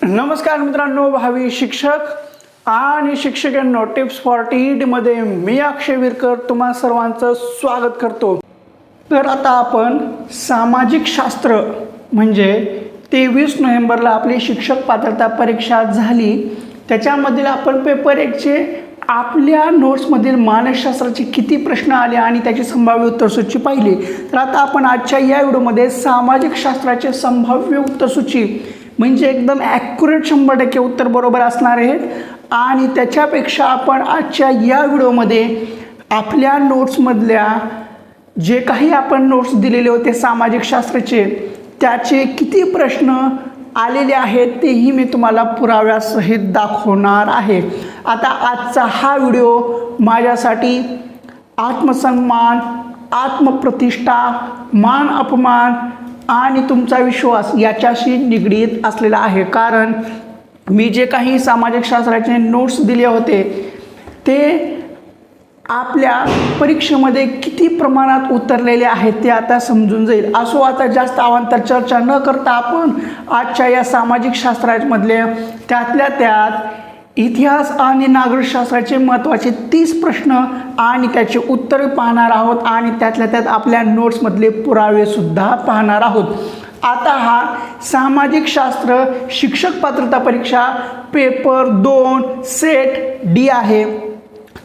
नमस्कार मित्रांनो, भावी शिक्षक आणि शिक्षकांनो, टिप्स फॉर टी मध्ये मी अक्षय विरकर तुम्हा सर्वांचं स्वागत करतो। तर आता आपण सामाजिक शास्त्र म्हणजे 23 नोव्हेंबरला आपली शिक्षक पात्रता परीक्षा झाली, त्याच्यामधील आपण पेपर 1 चे आपल्या नोट्समधील मानसशास्त्राचे किती प्रश्न आले आणि त्याची संभाव्य उत्तरसूची पाहिली। तर आता आपण आजच्या या व्हिडिओमध्ये सामाजिक शास्त्राचे संभाव्य उत्तरसूची म्हणजे एकदम ॲक्युरेट 100% उत्तर बरोबर असणार आहेत आणि त्याच्यापेक्षा आपण आजच्या या व्हिडिओमध्ये आपल्या नोट्समधल्या जे काही आपण नोट्स दिलेले होते सामाजिक शास्त्राचे त्याचे किती प्रश्न आलेले आहेत तेही मी तुम्हाला पुराव्यासहित दाखवणार आहे। आता आजचा हा व्हिडिओ माझ्यासाठी आत्मसन्मान, आत्मप्रतिष्ठा, मान अपमान आणि तुमचा विश्वास याच्याशी निगडीत असलेला आहे, कारण मी जे काही सामाजिक शास्त्राचे नोट्स दिले होते ते आपल्या परीक्षेमध्ये किती प्रमाणात उतरलेले आहेत ते आता समजून जाईल। असो, आता जास्त अवांतर चर्चा न करता आपण आजच्या या सामाजिक शास्त्रामधले त्यातल्या त्यात इतिहास आणि नागरिकशास्त्राचे महत्त्वाचे 30 प्रश्न आणि त्याचे उत्तरे पाहणार आहोत आणि त्यातल्या त्यात आपल्या नोट्समधले पुरावे सुद्धा पाहणार आहोत। आता हा सामाजिक शास्त्र शिक्षक पात्रता परीक्षा पेपर 2 सेट डी आहे।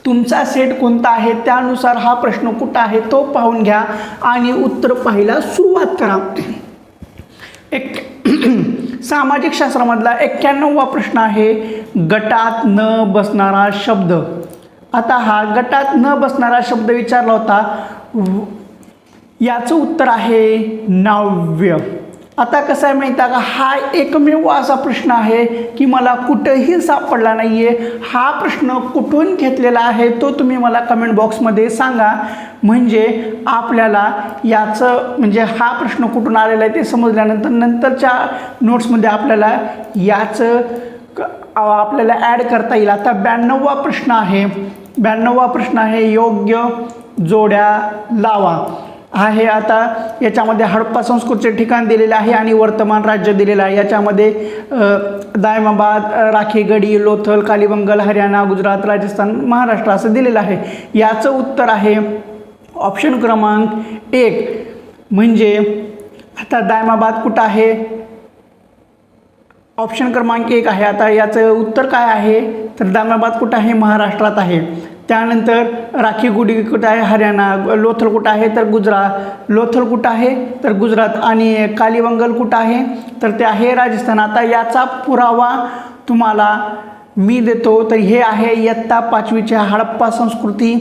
तुमचा सेट कोणता आहे त्यानुसार हा प्रश्न कुठं आहे तो पाहून घ्या आणि उत्तर पाहायला सुरुवात करा। सामाजिक शास्त्रामधला 91वा प्रश्न आहे, गटात न बसणारा शब्द। आता हा गटात न बसणारा शब्द विचारला होता, याचं उत्तर आहे नाव्य। आता कसं आहे माहिती आहे का, हा एकमेव असा प्रश्न आहे की मला कुठेही सापडला नाही आहे। हा प्रश्न कुठून घेतलेला आहे तो तुम्ही मला कमेंट बॉक्समध्ये सांगा, म्हणजे आपल्याला याचं म्हणजे हा प्रश्न कुठून आलेला आहे ते समजल्यानंतर नंतरच्या नोट्समध्ये आपल्याला याचं आपल्याला ॲड करता येईल। आता 92वा प्रश्न आहे, 92वा प्रश्न आहे, योग्य जोड्या लावा आहे। आता याच्यामध्ये हडप्पा संस्कृतीचे ठिकाण दिलेले आहे आणि वर्तमान राज्य दिलेलं आहे। याच्यामध्ये दायमाबाद, राखीगढी, लोथल, कालीबंगल, हरियाणा, गुजरात, राजस्थान, महाराष्ट्र असं दिलेलं आहे। याचं उत्तर आहे ऑप्शन क्रमांक 1 म्हणजे आता दायमाबाद कुठं आहे, ऑप्शन क्रमांक 1 आहे। आता याचं उत्तर काय आहे तर दायमाबाद कुठं आहे, महाराष्ट्रात आहे। त्यानंतर राखीगुडी कुठं आहे, हरियाणा। लोथल कुठं आहे तर गुजरात। लोथल कुठं आहे तर गुजरात आणि कालीबंगल कुठं आहे तर ते आहे राजस्थान। आता याचा पुरावा तुम्हाला मी देतो, तर हे आहे इयत्ता 5वीच्या हडप्पा संस्कृती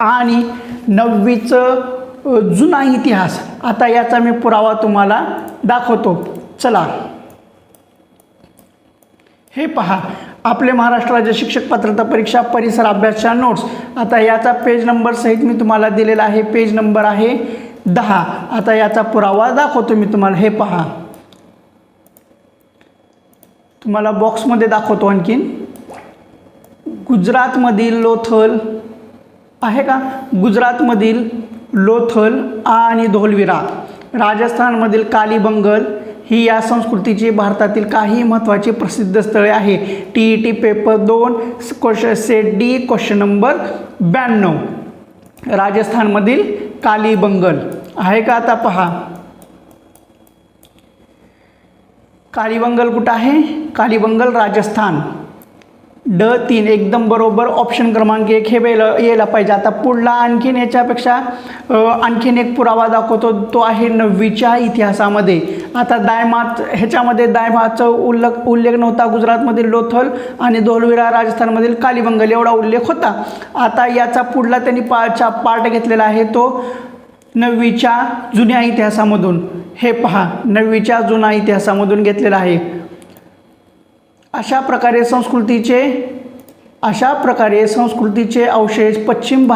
आणि 9वीचं जुना इतिहास। आता याचा मी पुरावा तुम्हाला दाखवतो, चला। हे पहा, आपले महाराष्ट्र राज्य शिक्षक पात्रता परीक्षा परिसर अभ्यासच्या नोट्स। आता याचा पेज नंबर सहित मी तुम्हाला दिलेला आहे, पेज नंबर आहे 10। आता याचा पुरावा दाखवतो मी तुम्हाला, हे पहा, तुम्हाला बॉक्समध्ये दाखवतो। आणखीन गुजरातमधील लोथल आहे का, गुजरातमधील लोथल आणि धोलविरा, राजस्थानमधील कालीबंगल ही या संस्कृतीची भारतातील काही महत्त्वाची प्रसिद्ध स्थळे आहे। TET paper 2 question set D question number 92, राजस्थानमधील कालीबंगल आहे का। आता पहा, कालीबंगल कुठं आहे, कालीबंगल राजस्थान, D3 एकदम बरोबर ऑप्शन क्रमांक 1 हे यायला पाहिजे। आता पुढला आणखीन याच्यापेक्षा आणखीन एक पुरावा दाखवतो, तो आहे 9वीच्या इतिहासामध्ये। आता दायमात ह्याच्यामध्ये दायमाचं उल्लेख नव्हता, गुजरातमधील लोथल आणि धोलविरा, राजस्थानमधील कालीबंगल एवढा उल्लेख होता। आता याचा पुढला त्यांनी पार्ट घेतलेला आहे तो 9वीच्या जुन्या इतिहासामधून। हे पहा, 9वीच्या जुना इतिहासामधून घेतलेला आहे। अशा प्रकारे संस्कृतीचे अवशेष पश्चिम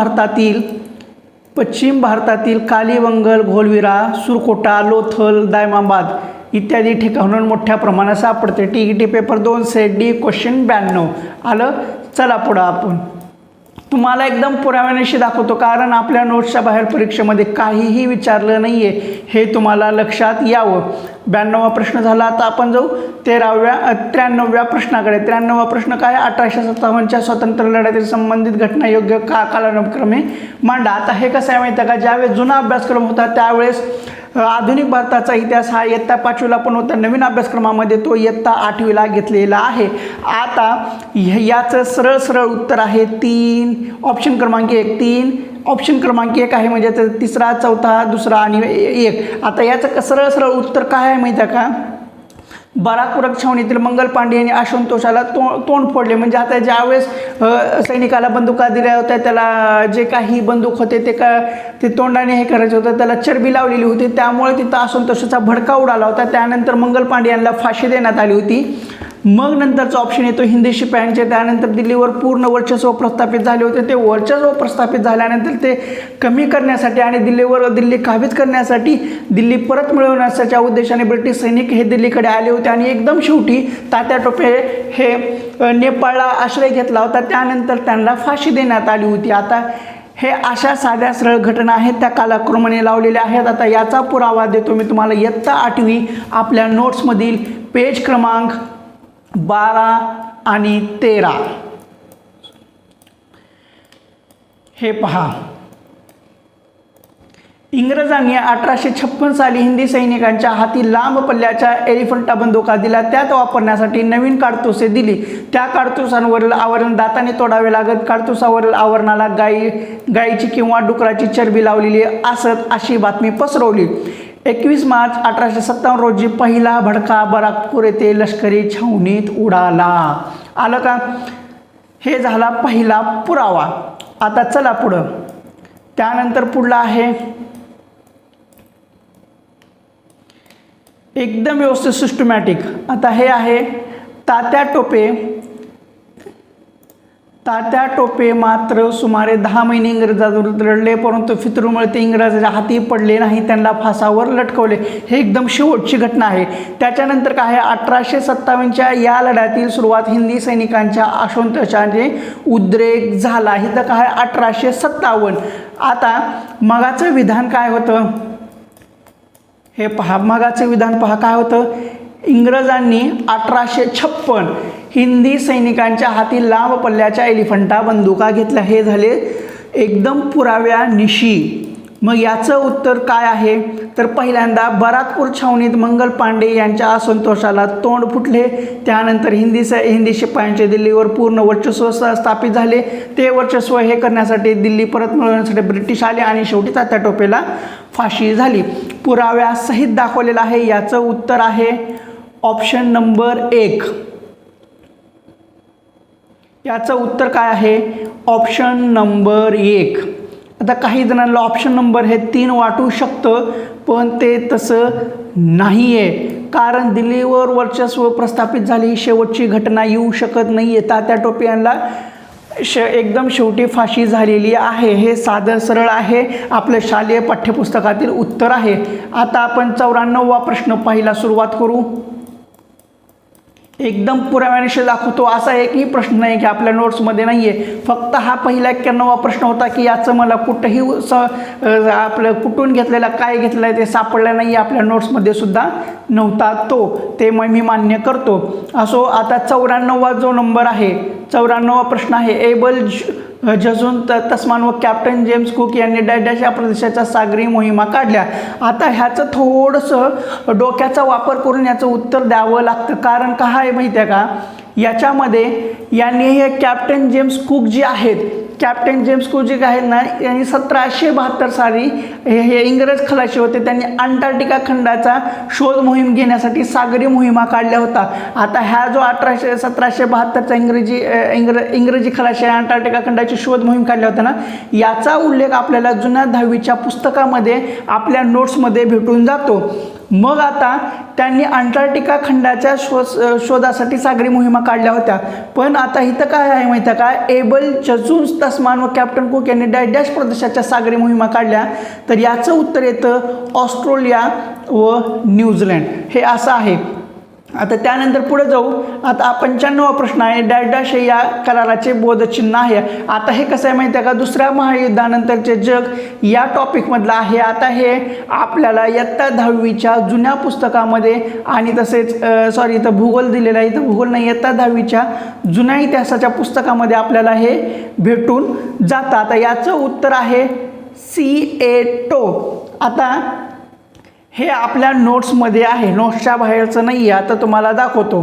भारतातील कालीबंगल, घोलविरा, सुरकोटा, लोथल, दायमाबाद इत्यादी ठिकाणून मोठ्या प्रमाणात सापडते। TET paper 2 set D question 92 आलं। चला पुढं आपण तुम्हाला एकदम पुराव्यानिशी दाखवतो, कारण आपल्या नोट्सच्या बाहेर परीक्षेमध्ये काहीही विचारलं नाही आहे हे तुम्हाला लक्षात यावं। 92वा प्रश्न झाला. आता आपण जाऊ 93व्या प्रश्नाकडे. 93वा प्रश्न काय? 1857च्या स्वातंत्र्य लढ्यातील संबंधित घटना योग्य कालानुक्रमे मांडा. आता हे कसं आहे माहिती आहे का, ज्यावेळेस जुना अभ्यासक्रम होता त्यावेळेस आधुनिक भारताचा इतिहास हा इयत्ता 5वीला पण होता, नवीन अभ्यासक्रमामध्ये तो इयत्ता 8वीला घेतलेला आहे. आता याचं सरळ उत्तर आहे 3, ऑप्शन क्रमांक 1, 3. ऑप्शन क्रमांक 1 आहे म्हणजे तिसरा, चौथा, दुसरा आणि 1. आता याचं सरळ उत्तर काय आहे माहिती आहे का, बराकपूर छावणीतील मंगल पांडे यांनी असंतोषाला तोंड फोडले. म्हणजे आता ज्यावेळेस सैनिकाला बंदुका दिल्या होत्या, त्याला जे काही बंदूक होते ते तोंडाने हे करायचं होतं, त्याला चरबी लावलेली होती, त्यामुळे तिथं असंतोषाचा भडका उडाला होता. त्यानंतर मंगल पांडे यांना फाशी देण्यात आली होती. मग नंतरचा ऑप्शन येतो हिंदी शिपायांचे. त्यानंतर दिल्लीवर पूर्ण वर्चस्व प्रस्थापित झाले होते. ते वर्चस्व प्रस्थापित झाल्यानंतर ते कमी करण्यासाठी आणि दिल्ली काबीज करण्यासाठी, दिल्ली परत मिळवण्याच्या उद्देशाने ब्रिटिश सैनिक हे दिल्लीकडे आले होते. आणि एकदम शेवटी तात्या टोपे हे नेपाळला आश्रय घेतला होता. त्यानंतर त्यांना फाशी देण्यात आली होती. आता हे अशा साध्या सरळ घटना आहेत, त्या कालक्रमाने लावलेल्या आहेत. आता याचा पुरावा देतो मी तुम्हाला. इयत्ता 8वी आपल्या नोट्समधील पेज क्रमांक 12 आणि 13 हे पहा. इंग्रजांनी 1856 साली हिंदी सैनिकांच्या हाती लांब पल्ल्याच्या एलिफंटा बंदुका दिल्या. त्यात वापरण्यासाठी नवीन काडतुसे दिली. त्या काडतुसांवरील आवरण दाताने तोडावे लागत. काडतुसावरील आवरणाला गायीची किंवा डुकराची चरबी लावलेली असत अशी बातमी पसरवली. 21 मार्च 1857 रोजी पहिला भडका बराकपूर येथे लष्करी छावणीत उडाला. आलं का? हे झाला पहिला पुरावा. आता चला पुढं. त्यानंतर पुढला आहे एकदम व्यवस्थित सिस्टमॅटिक. आता हे आहे तात्या टोपे मात्र सुमारे 10 महिने इंग्रजांविरुद्ध लढले, परंतु फितरूमुळे ते इंग्रजांच्या हाती पडले नाही, त्यांना फासावर लटकवले. हे एकदम शेवटची घटना आहे. त्याच्यानंतर काय आहे, 1857च्या या लढ्यातील सुरुवात हिंदी सैनिकांच्या असंतोषाने उद्रेक झाला. इथं काय 1857. आता मगाचं विधान काय होतं हे पहा. मगाचं विधान पहा काय होतं. इंग्रजांनी 1856 हिंदी सैनिकांच्या हाती लांब पल्ल्याच्या एलिफंटा बंदुका घेतल्या. हे झाले एकदम पुराव्यानिशी. मग याचं उत्तर काय आहे तर पहिल्यांदा बराकपूर छावणीत मंगल पांडे यांच्या असंतोषाला तोंड फुटले. त्यानंतर हिंदी शिपायांचे दिल्लीवर पूर्ण वर्चस्व स्थापित झाले. ते वर्चस्व हे करण्यासाठी दिल्ली परत मिळवण्यासाठी ब्रिटिश आले आणि शेवटी तात्या टोपेला फाशी झाली. पुराव्यासहित दाखवलेलं आहे. याचं उत्तर आहे ऑप्शन नंबर 1. याचं उत्तर काय आहे ऑप्शन नंबर 1. आता काही जणांना ऑप्शन नंबर हे 3 वाटू शकतं, पण ते तसं नाही आहे. कारण दिल्लीवर वर्चस्व प्रस्थापित झाली ही शेवटची घटना येऊ शकत नाही आहे. तात्या टोपे यांना एकदम शेवटी फाशी झालेली आहे. हे साधं सरळ आहे. आपल्या शालेय पाठ्यपुस्तकातील उत्तर आहे. आता आपण 94वा प्रश्न पाहायला सुरुवात करू. एकदम पुराव्यानिशी दाखवतो. असा एकही प्रश्न नाही की आपल्या नोट्समध्ये नाही आहे. फक्त हा पहिला 91वा प्रश्न होता की याचं मला कुठंही आपलं कुठून घेतलेला काय घेतलं आहे ते सापडलं नाही. आपल्या नोट्समध्ये सुद्धा नव्हता ते मी मान्य करतो. असो. आता 94वा जो नंबर आहे 94वा प्रश्न आहे. एबल जजून तस्मान व कॅप्टन जेम्स कुक यांनी डॅश या प्रदेशाच्या सागरी मोहिमा काढल्या. आता ह्याचं थोडंसं डोक्याचा वापर करून याचं उत्तर द्यावं लागतं. कारण का आहे माहिती आहे का, याच्यामध्ये यांनी हे कॅप्टन जेम्स कुक जे आहेत, कॅप्टन जेम्स कुक जे आहेत ना, यांनी 1772 साली हे इंग्रज खलाशी होते. त्यांनी अंटार्क्टिका खंडाचा शोध मोहीम घेण्यासाठी सागरी मोहिमा काढल्या होता. आता ह्या जो 1772चा इंग्रजी खलाशी अंटार्क्टिका खंडाची शोध मोहीम काढल्या होत्या ना, याचा उल्लेख आपल्याला जुन्या 10वीच्या पुस्तकामध्ये आपल्या नोट्समध्ये भेटून जातो. मग आता त्यांनी अंटार्क्टिका खंडाच्या शोधासाठी सागरी मोहिमा काढल्या होत्या. पण आता इथं काय आहे माहिती आहे का, एबल जजून तस्मान व कॅप्टन कुक यांनी डॅश प्रदेशाच्या सागरी मोहिमा काढल्या. तर याचं उत्तर येतं ऑस्ट्रेलिया व न्यूझीलंड. हे असं आहे. आता त्यानंतर पुढे जाऊ. आता 95वा प्रश्न आहे, डॅश डॅश हे या कराराचे बोधचिन्ह आहे. आता हे कसं आहे माहिती आहे का, दुसऱ्या महायुद्धानंतरचे जग या टॉपिकमधलं आहे. आता हे आपल्याला इयत्ता 10वीच्या जुन्या पुस्तकामध्ये आणि तसेच इथं भूगोल दिलेला आहे, इथं भूगोल नाही, इयत्ता 10वीच्या जुन्या इतिहासाच्या पुस्तकामध्ये आपल्याला हे भेटून जातं. आता याचं उत्तर आहे सिएटो. आता हे आपल्या नोट्समध्ये आहे, नोट्सच्या बाहेरचं नाही आहे. आता तुम्हाला दाखवतो.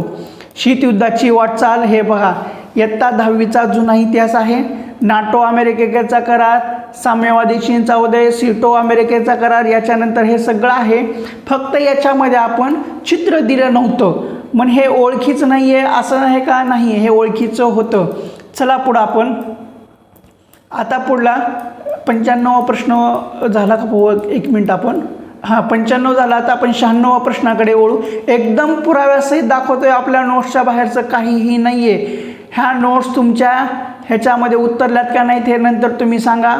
शीतयुद्धाची वाटचाल, हे बघा इयत्ता 10वीचा जुना इतिहास आहे. नाटो अमेरिकेचा करार, साम्यवादी चीनचा उदय, सिटो अमेरिकेचा करार, याच्यानंतर हे सगळं आहे. फक्त याच्यामध्ये आपण चित्र दिलं नव्हतं, मग हे ओळखीचं नाही आहे असं आहे का, नाही, हे ओळखीचं होतं. चला पुढं आपण आता पुढला 95वा प्रश्न झाला का, एक मिनिट आपण 95 झाला. आता आपण 96वा प्रश्नाकडे वळू. एकदम पुराव्यासहित दाखवतोय, आपल्या नोट्सच्या बाहेरचं काहीही नाही आहे. ह्या नोट्स तुमच्या ह्याच्यामध्ये उतरल्यात का नाहीत हे नंतर तुम्ही सांगा.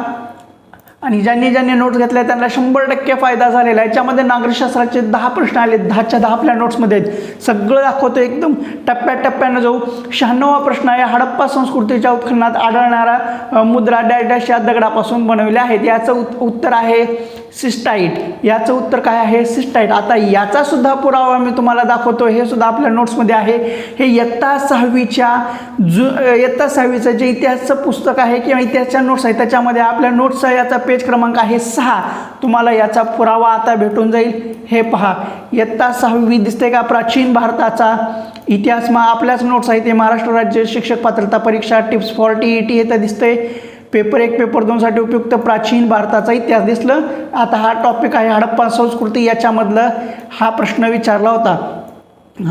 आणि ज्यांनी नोट्स घेतल्या त्यांना 100% फायदा झालेला आहे. याच्यामध्ये नागरिकशास्त्राचे 10 प्रश्न आले, 10च्या 10 आपल्या नोट्समध्ये आहेत. सगळं दाखवतो, एकदम टप्प्याटप्प्यानं जाऊ. 96वा प्रश्न आहे, हडप्पा संस्कृतीच्या उत्खननात आढळणारा मुद्रा डॅश डॅश या दगडापासून बनवल्या आहेत. याचं उत्तर आहे सिस्टाईट. याचं उत्तर काय आहे, सिस्टाईट. आता याचा सुद्धा पुरावा मी तुम्हाला दाखवतो, हे सुद्धा आपल्या नोट्समध्ये आहे. हे इयत्ता 6वीचं जे इतिहासचं पुस्तक आहे किंवा इतिहासच्या नोट्स आहे त्याच्यामध्ये आपल्या नोट्सचा याचा पेज क्रमांक आहे 6. तुम्हाला याचा पुरावा आता भेटून जाईल. हे पहा, इयत्ता 6वी दिसते का, प्राचीन भारताचा इतिहास. मग आपल्याच नोट्स आहे ते महाराष्ट्र राज्य शिक्षक पात्रता परीक्षा टिप्स फॉर TET हे तर दिसतंय. पेपर 1 पेपर 2 साठी उपयुक्त प्राचीन भारताचा इतिहास दिसलं. आता हा टॉपिक आहे हडप्पा संस्कृती, याच्यामधलं हा प्रश्न विचारला होता.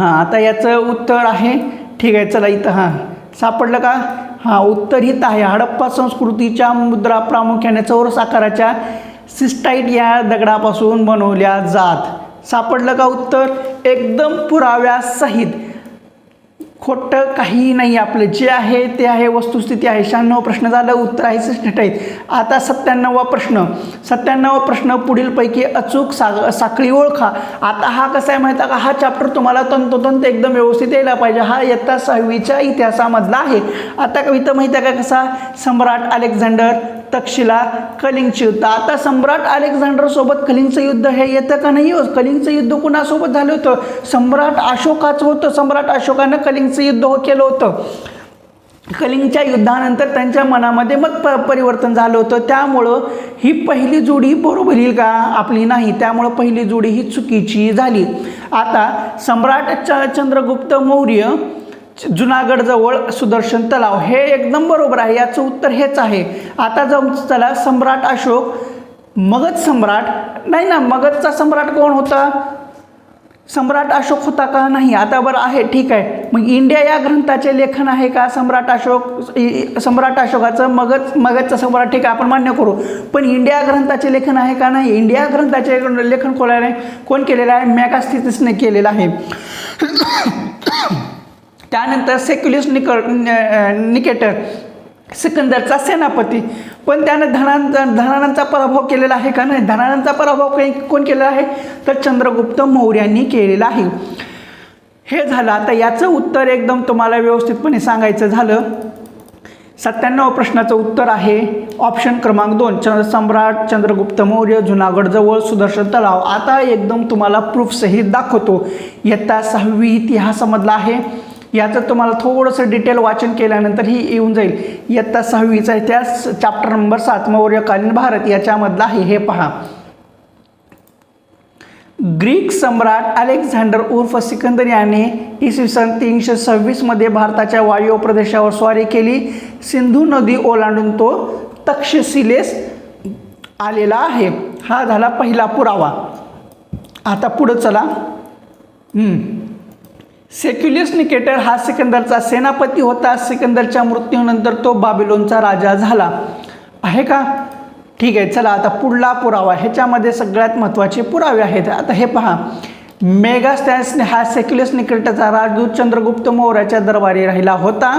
आता याचं उत्तर आहे, ठीक आहे, चला इथं सापडलं का, उत्तर हित आहे. हडप्पा संस्कृतीच्या मुद्रा प्रामुख्याने चौरस आकाराच्या सिस्टाईट या दगडापासून बनवल्या जात. सापडलं का उत्तर, एकदम पुराव्यासहित, खोटं काही नाही. आपलं जे आहे ते आहे, वस्तुस्थिती आहे. 96 प्रश्न झालं, उत्तर आहे सिस्टाईट. आता 97वा प्रश्न, पुढीलपैकी अचूक साखळी ओळखा. आता हा कसा आहे माहिती आहे का, हा चॅप्टर तुम्हाला तंतोतंत एकदम व्यवस्थित यायला पाहिजे. हा इयत्ता 6वीच्या इतिहासामधला आहे. आता इथं माहिती आहे का कसा, सम्राट अलेक्झांडर, तक्षशिला, कलिंगचे युद्ध. आता सम्राट अलेक्झांडर सोबत कलिंगचं युद्ध हे येतं का नाही. कलिंगचं युद्ध कुणासोबत झालं होतं, सम्राट अशोकाचं होतं. सम्राट अशोकानं कलिंगचं युद्ध केलं होतं. कलिंगच्या युद्धानंतर त्यांच्या मनामध्ये मत परिवर्तन झालं होतं. त्यामुळं ही पहिली जोडी बरोबर येईल का, आपली नाही. त्यामुळं पहिली जोडी ही चुकीची झाली. आता सम्राट चंद्रगुप्त मौर्य, जुनागडजवळ सुदर्शन तलाव, हे एकदम बरोबर आहे. याचं उत्तर हेच आहे. आता जाऊन चला, सम्राट अशोक, मगध सम्राट नाही ना, मगधचा सम्राट कोण होता, सम्राट अशोक होता का, नाही. आता बरं आहे, ठीक आहे. मग इंडिया या ग्रंथाचे लेखन आहे का सम्राट अशोकाचं, मगधचा सम्राट, ठीक आहे, आपण मान्य करू. पण इंडिया ग्रंथाचे लेखन आहे का, नाही. इंडिया ग्रंथाचे लेखन कोण केलेलं आहे, मेगास्थितिसने केलेलं आहे. त्यानंतर सेक्युलस निकेटर, सिकंदरचा सेनापती, पण त्यानं धनानंदचा पराभव केलेला आहे का, नाही. धनानंदचा पराभव कोण केलेला आहे, तर चंद्रगुप्त मौर्यांनी केलेला आहे. हे झालं. आता याचं उत्तर एकदम तुम्हाला व्यवस्थितपणे सांगायचं झालं. 97 प्रश्नाचं उत्तर आहे ऑप्शन क्रमांक 2, सम्राट चंद्रगुप्त मौर्य, जुनागडजवळ सुदर्शन तलाव. आता एकदम तुम्हाला प्रूफसहित दाखवतो. इयत्ता 6वी इतिहासामधला आहे. याचं तुम्हाला थोडंसं डिटेल वाचन केल्यानंतर ही येऊन जाईल. इयत्ता 6वीचा इतिहास, चॅप्टर नंबर 7, मौर्यकालीन भारत, याच्यामधला आहे. हे पहा, ग्रीक सम्राट अलेक्झांडर उर्फ सिकंदर याने इसवी सन 326 मध्ये भारताच्या वायव्य प्रदेशावर स्वारी केली. सिंधू नदी ओलांडून तो तक्षशिलेस आलेला आहे. हा झाला पहिला पुरावा. आता पुढं चला. सेक्युलस निकेटर हा सिकंदरचा सेनापती होता. सिकंदरच्या मृत्यूनंतर तो बाबिलोनचा राजा झाला आहे का, ठीक आहे. चला आता पुढला पुरावा, ह्याच्यामध्ये सगळ्यात महत्त्वाचे पुरावे आहेत. आता हे पहा, मेगास्थॅनस हा सेक्युलस निकेटरचा राजदूत चंद्रगुप्त मौर्याच्या दरबारी राहिला होता.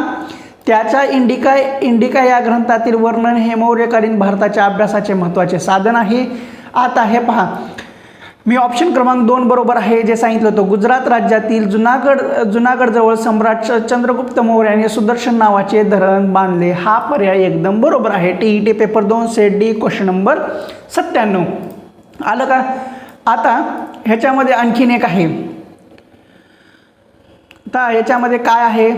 त्याच्या इंडिका या ग्रंथातील वर्णन हे मौर्यकालीन भारताच्या अभ्यासाचे महत्त्वाचे साधन आहे. आता हे पहा, मी ऑप्शन क्रमांक 2 बरोबर आहे जे सांगितलं होतं. गुजरात राज्यातील जुनागडजवळ सम्राट चंद्रगुप्त मौर्य यांनी सुदर्शन नावाचे धरण बांधले. हा पर्याय एकदम बरोबर आहे. TET paper 2 set D question number 97. आलं का? आता ह्याच्यामध्ये आणखीन एक आहे. आता याच्यामध्ये काय आहे?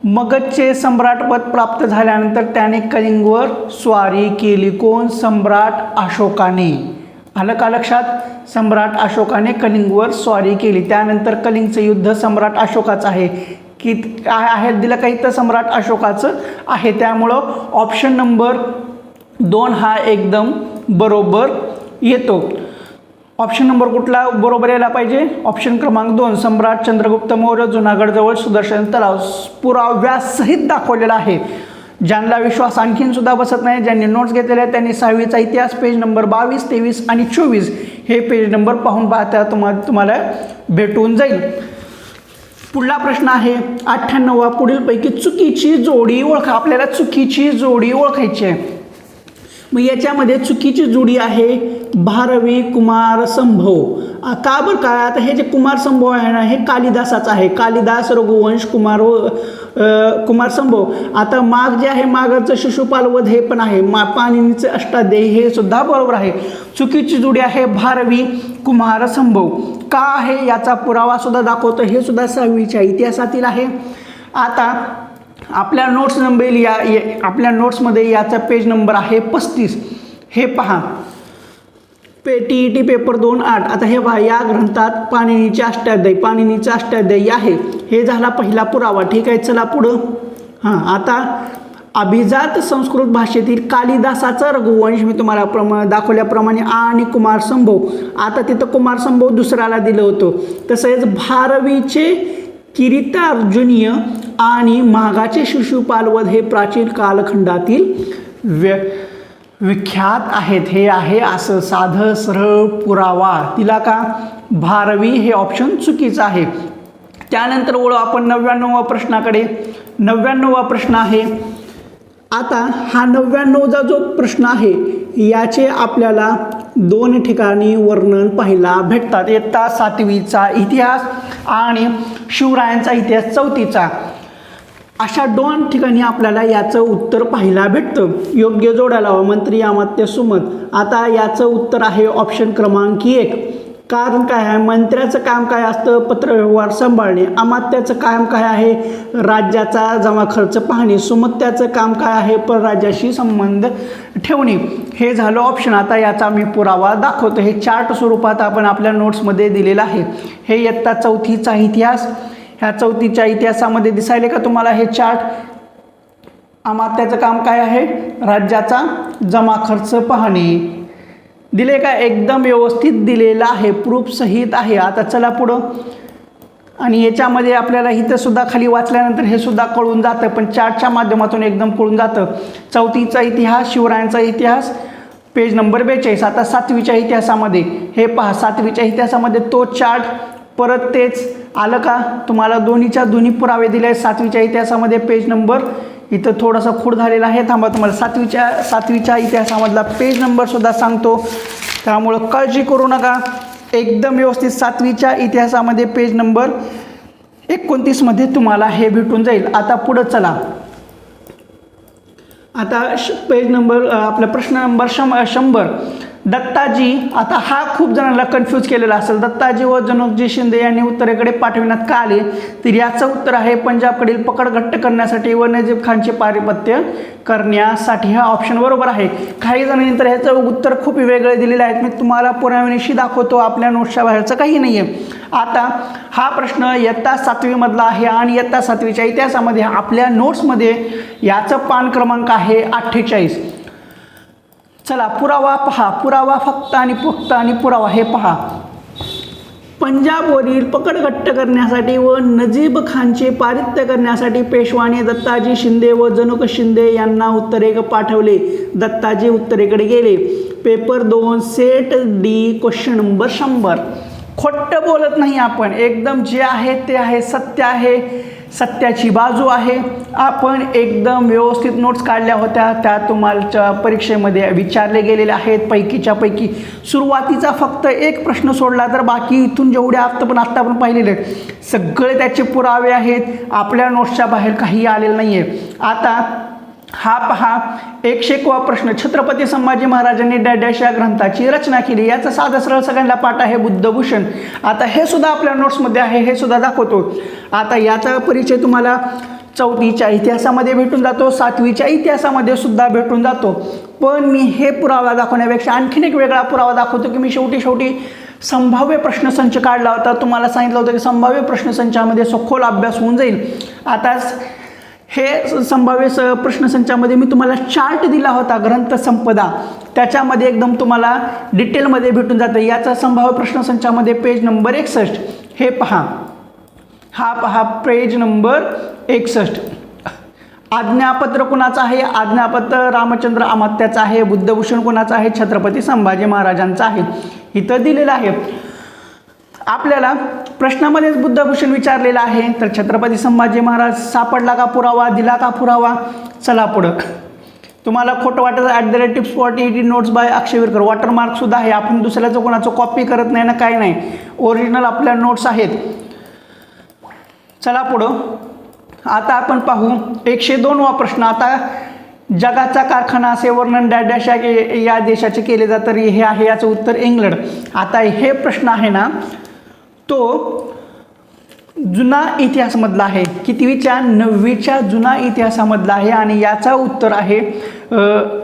मगधचे सम्राटपद प्राप्त झाल्यानंतर त्याने कलिंगवर स्वारी केली. कोण? सम्राट अशोकाने. आलं का लक्षात? सम्राट अशोकाने कलिंगवर स्वारी केली. त्यानंतर कलिंगचं युद्ध सम्राट अशोकाचं आहे. की काय आहे दिलं काही तर सम्राट अशोकाचं आहे. त्यामुळं ऑप्शन नंबर 2 हा एकदम बरोबर येतो. ऑप्शन नंबर कुठला बरोबर यायला पाहिजे? ऑप्शन क्रमांक 2 सम्राट चंद्रगुप्त मौर्य जुनागडजवळ सुदर्शन तलाव पुराव्यासहित दाखवलेला आहे. ज्यांना विश्वास आणखीन सुद्धा बसत नाही, ज्यांनी नोट्स घेतलेले आहेत त्यांनी 6वीचा इतिहास पेज नंबर 22, 23 आणि 24 हे पेज नंबर पाहून पाहता तुम्हाला भेटून जाईल. पुढला प्रश्न आहे 98वा. पुढीलपैकी चुकीची जोडी ओळखा. आपल्याला चुकीची जोडी ओळखायची आहे. मग याच्यामध्ये चुकीची जोडी आहे भारवी कुमार संभव. का बरं काय? आता हे जे कुमार संभव आहे ना हे कालिदासाचं आहे. कालिदास रघुवंश कुमार संभव. आता माग जे आहे मागाचं शिशुपाल वध हे पण आहे. पाणिनीचे अष्टाध्यायी हे सुद्धा बरोबर आहे. चुकीची जोडी आहे भारवी कुमार संभव. का आहे याचा पुरावा सुद्धा दाखवतो. हे सुद्धा 6वीच्या इतिहासातील आहे. आता आपल्या नोट्स नंबर आपल्या नोट्समध्ये याचा पेज नंबर आहे 35. हे पहा TET पेपर 2 8. आता हे पहा या ग्रंथात पाणिनीचे अष्टाध्यायी आहे. हे झाला पहिला पुरावा. ठीक आहे, चला पुढं. आता अभिजात संस्कृत भाषेतील कालिदासाचा रघुवंश मी तुम्हाला दाखवल्याप्रमाणे आणि कुमार संभव. आता तिथं कुमार संभव दुसऱ्याला दिलं होतं. तसेच भारवीचे किरीटार्जुनीय आणि मागाचे शिशुपालवध हे प्राचीन कालखंडातील विख्यात आहेत. हे आहे असं साधं सरळ पुरावा. तिला का? भारवी हे ऑप्शन चुकीचं आहे. त्यानंतर वळू आपण 99वा प्रश्नाकडे. 99वा प्रश्न आहे. आता हा 99चा जो प्रश्न आहे याचे आपल्याला 2 ठिकाणी वर्णन पाहायला भेटतात. इयत्ता 7वीचा इतिहास आणि शिवरायांचा इतिहास 4थीचा. अशा 2 ठिकाणी आपल्याला याचं उत्तर पाहायला भेटतं. योग्य जोड्या लावा. मंत्री अमात्य सुमत. आता याचं उत्तर आहे ऑप्शन क्रमांक 1. कारण काय आहे? मंत्र्याचं काम काय असतं? पत्रव्यवहार सांभाळणे. अमात्याचं काम काय आहे? राज्याचा जमा खर्च पाहणे. सुमत्याचं काम काय आहे? परराज्याशी संबंध ठेवणे. हे झालं ऑप्शन. आता याचा मी पुरावा दाखवतो. हे चार्ट स्वरूपात आपण आपल्या नोट्समध्ये दिलेलं आहे. हे इयत्ता 4थीचा इतिहास. ह्या 4थीच्या इतिहासामध्ये दिसायले का तुम्हाला हे चार्ट? अमात्याचं काम काय आहे? राज्याचा जमा खर्च पाहणे. दिले का? एकदम व्यवस्थित दिलेला आहे. प्रूफ सहित आहे. आता चला पुढं. आणि याच्यामध्ये आपल्याला इथं सुद्धा खाली वाचल्यानंतर हे सुद्धा कळून जातं, पण चार्टच्या माध्यमातून एकदम कळून जातं. 4थीचा इतिहास, शिवरायांचा इतिहास पेज नंबर 42. आता 7वीच्या इतिहासामध्ये हे पहा. 7वीच्या इतिहासामध्ये तो चार्ट परत तेच आलं का? तुम्हाला दोन्ही पुरावे दिले आहेत. 7वीच्या इतिहासामध्ये पेज नंबर इथं थोडासा खूड झालेला आहे. थांबा, तुम्हाला 7वीच्या इतिहासामधला पेज नंबर सुद्धा सांगतो. त्यामुळं काळजी करू नका. एकदम व्यवस्थित 7वीच्या इतिहासामध्ये पेज नंबर 29 मध्ये तुम्हाला हे भेटून जाईल. आता पुढं चला. आता पेज नंबर आपला प्रश्न नंबर 100. दत्ताजी. आता हा खूप जणांना कन्फ्यूज केलेला असेल. दत्ताजी व जनकजी शिंदे यांनी उत्तरेकडे पाठविण्यात का आले? तर याचं उत्तर आहे पंजाबकडील पकड घट्ट करण्यासाठी व नजीब खानचे पारिपत्य करण्यासाठी. हा ऑप्शन बरोबर आहे. काही जणांनी तर ह्याचं उत्तर खूप वेगळे दिलेले आहेत. मी तुम्हाला पुराव्यानिशी दाखवतो. आपल्या नोट्सच्या बाहेरचं काही नाही आहे. आता हा प्रश्न इयत्ता 7वी मधला आहे आणि इयत्ता 7वीच्या इतिहासामध्ये आपल्या नोट्समध्ये याचं पान क्रमांक आहे 48. चला पुरावा पहा. पुरावा फक्त आणि पुरावा हे पहा. पंजाबवरील पकड घट्ट करण्यासाठी व नजीब खानचे पारित्य करण्यासाठी पेशवाने दत्ताजी शिंदे व जनक शिंदे यांना उत्तरेकडे पाठवले. दत्ताजी उत्तरेकडे गेले. Paper 2 set D question number 100. खोटं बोलत नाही आपण. एकदम जे आहे ते आहे, सत्य आहे. सत्याची बाजू आहे. आपण एकदम व्यवस्थित नोट्स काढल्या होत्या, त्या तुम्हाला परीक्षेमध्ये विचारले गेलेले आहेत पैकीच्या पैकी. सुरुवातीचा फक्त एक प्रश्न सोडला तर बाकी इथून जेवढे आत्ता आपण पाहिलेले सगळे त्याचे पुरावे आहेत. आपल्या नोट्सच्या बाहेर काही आलेलं नाही आहे. आता हा पहा 101वा प्रश्न, छत्रपती संभाजी महाराजांनी डॅश या ग्रंथाची रचना केली. याचा साधा सरळ सगळ्यांना पाठ आहे बुद्धभूषण. आता हे सुद्धा आपल्या नोट्समध्ये आहे, हे सुद्धा दाखवतो. आता याचा परिचय तुम्हाला 4थीच्या इतिहासामध्ये भेटून जातो, 7वीच्या इतिहासामध्ये सुद्धा भेटून जातो. पण मी हे पुरावा दाखवण्यापेक्षा आणखीन एक वेगळा पुरावा दाखवतो की मी शेवटी संभाव्य प्रश्नसंच काढला होता. तुम्हाला सांगितलं होतं की संभाव्य प्रश्नसंचामध्ये सखोल अभ्यास होऊन जाईल. आता हे संभाव्य प्रश्नसंचामध्ये मी तुम्हाला चार्ट दिला होता ग्रंथ संपदा, त्याच्यामध्ये एकदम तुम्हाला डिटेलमध्ये भेटून जातं. याचा संभाव्य प्रश्नसंचामध्ये पेज नंबर 61 हे पहा, हा पहा पेज नंबर 61. आज्ञापत्र कुणाचं आहे? आज्ञापत्र रामचंद्र अमात्याचं आहे. बुद्धभूषण कुणाचं आहे? छत्रपती संभाजी महाराजांचं आहे. इथं दिलेलं आहे. आपल्याला प्रश्नामध्येच बुद्धभूषण विचारलेला आहे, तर छत्रपती संभाजी महाराज सापडला का पुरावा? दिला का पुरावा? चला पुढं. तुम्हाला खोटं वाटत @tips40 नोट्स बाय अक्षय विरकर, वॉटरमार्क सुद्धा आहे. आपण दुसऱ्याचं कोणाचं कॉपी करत नाही ना, काही नाही, ओरिजिनल आपल्या नोट्स आहेत. चला पुढं. आता आपण पाहू 102वा प्रश्न. आता जगाचा कारखाना असे वर्णन डॅश या देशाचे केले जातं, हे आहे याचं उत्तर इंग्लंड. आता हे प्रश्न आहे ना तो जुना इतिहासमधला आहे. कितवीच्या? 9वीच्या जुना इतिहासामधला आहे आणि याचा उत्तर आहे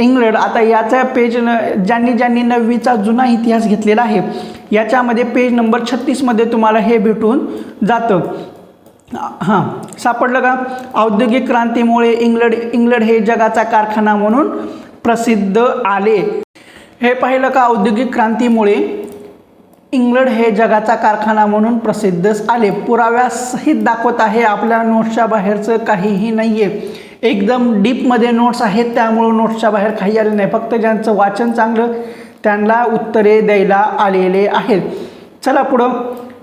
इंग्लंड. आता याचा पेज ज्यांनी 9वीचा जुना इतिहास घेतलेला आहे याच्यामध्ये पेज नंबर 36 मध्ये तुम्हाला हे भेटून जातं. हां, सापडलं का? औद्योगिक क्रांतीमुळे इंग्लंड हे जगाचा कारखाना म्हणून प्रसिद्ध आले. हे पाहिलं का? औद्योगिक क्रांतीमुळे इंग्लंड हे जगाचा कारखाना म्हणून प्रसिद्ध आले. पुराव्यासहित दाखवत आहे, आपल्या नोट्सच्या बाहेरचं काहीही नाही आहे. एकदम डीपमध्ये नोट्स आहेत, त्यामुळं नोट्सच्या बाहेर काही आले नाही. फक्त ज्यांचं वाचन चांगलं त्यांना उत्तरे द्यायला आलेले आहेत. चला पुढं.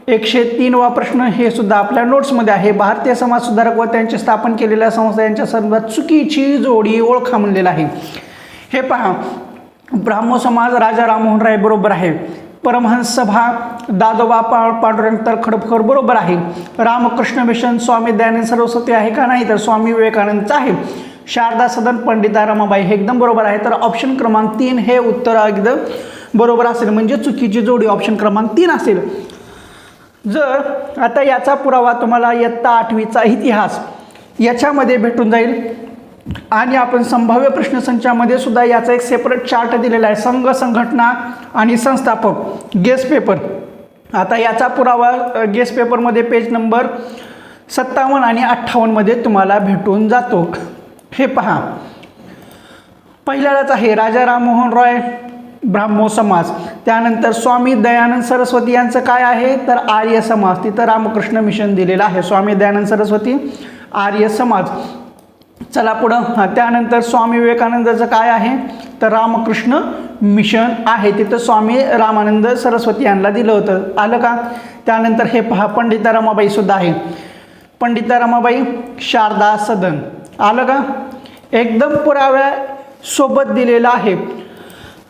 103वा प्रश्न हे सुद्धा आपल्या नोट्समध्ये आहे. भारतीय समाज सुधारक व त्यांचे स्थापन केलेल्या संस्था यांच्या संदर्भात चुकीची जोडी ओळखा म्हणलेला आहे. हे पहा, ब्राह्मो समाज राजा राममोहन राय बरोबर आहे. परमहंस सभा दादोबा पांडुरंग तरखडकर बरोबर आहे. रामकृष्ण मिशन स्वामी दयानंद सरस्वती आहे का? नाही, तर स्वामी विवेकानंदचं आहे. शारदा सदन पंडिता रमाबाई हे एकदम बरोबर आहे. तर ऑप्शन क्रमांक 3 हे उत्तर एकदम बरोबर असेल, म्हणजे चुकीची जोडी ऑप्शन क्रमांक 3 असेल. जर आता याचा पुरावा तुम्हाला इयत्ता 8वीचा इतिहास याच्यामध्ये भेटून जाईल आणि आपण संभाव्य प्रश्नसंचामध्ये सुद्धा याचा एक सेपरेट चार्ट दिलेला आहे. संघ, संघटना आणि संस्थापक गेस्ट पेपर. आता याचा पुरावा गेस्ट पेपरमध्ये पेज नंबर 57 आणि 58 मध्ये तुम्हाला भेटून जातो. हे पहा, पहिल्यालाच आहे राजा राममोहन रॉय ब्राह्मो समाज. त्यानंतर स्वामी दयानंद सरस्वती यांचं काय आहे? तर आर्य समाज. तिथं रामकृष्ण मिशन दिलेलं आहे. स्वामी दयानंद सरस्वती आर्य समाज. चला पुढं. त्यानंतर स्वामी विवेकानंदाचं काय आहे? तर रामकृष्ण मिशन आहे. तिथं स्वामी रामानंद सरस्वती यांना दिलं होतं. आलं का? त्यानंतर हे पहा, पंडिता रमाबाई सुद्धा आहे. पंडिता रमाबाई शारदा सदन. आलं का? एकदम पुराव्या सोबत दिलेलं आहे.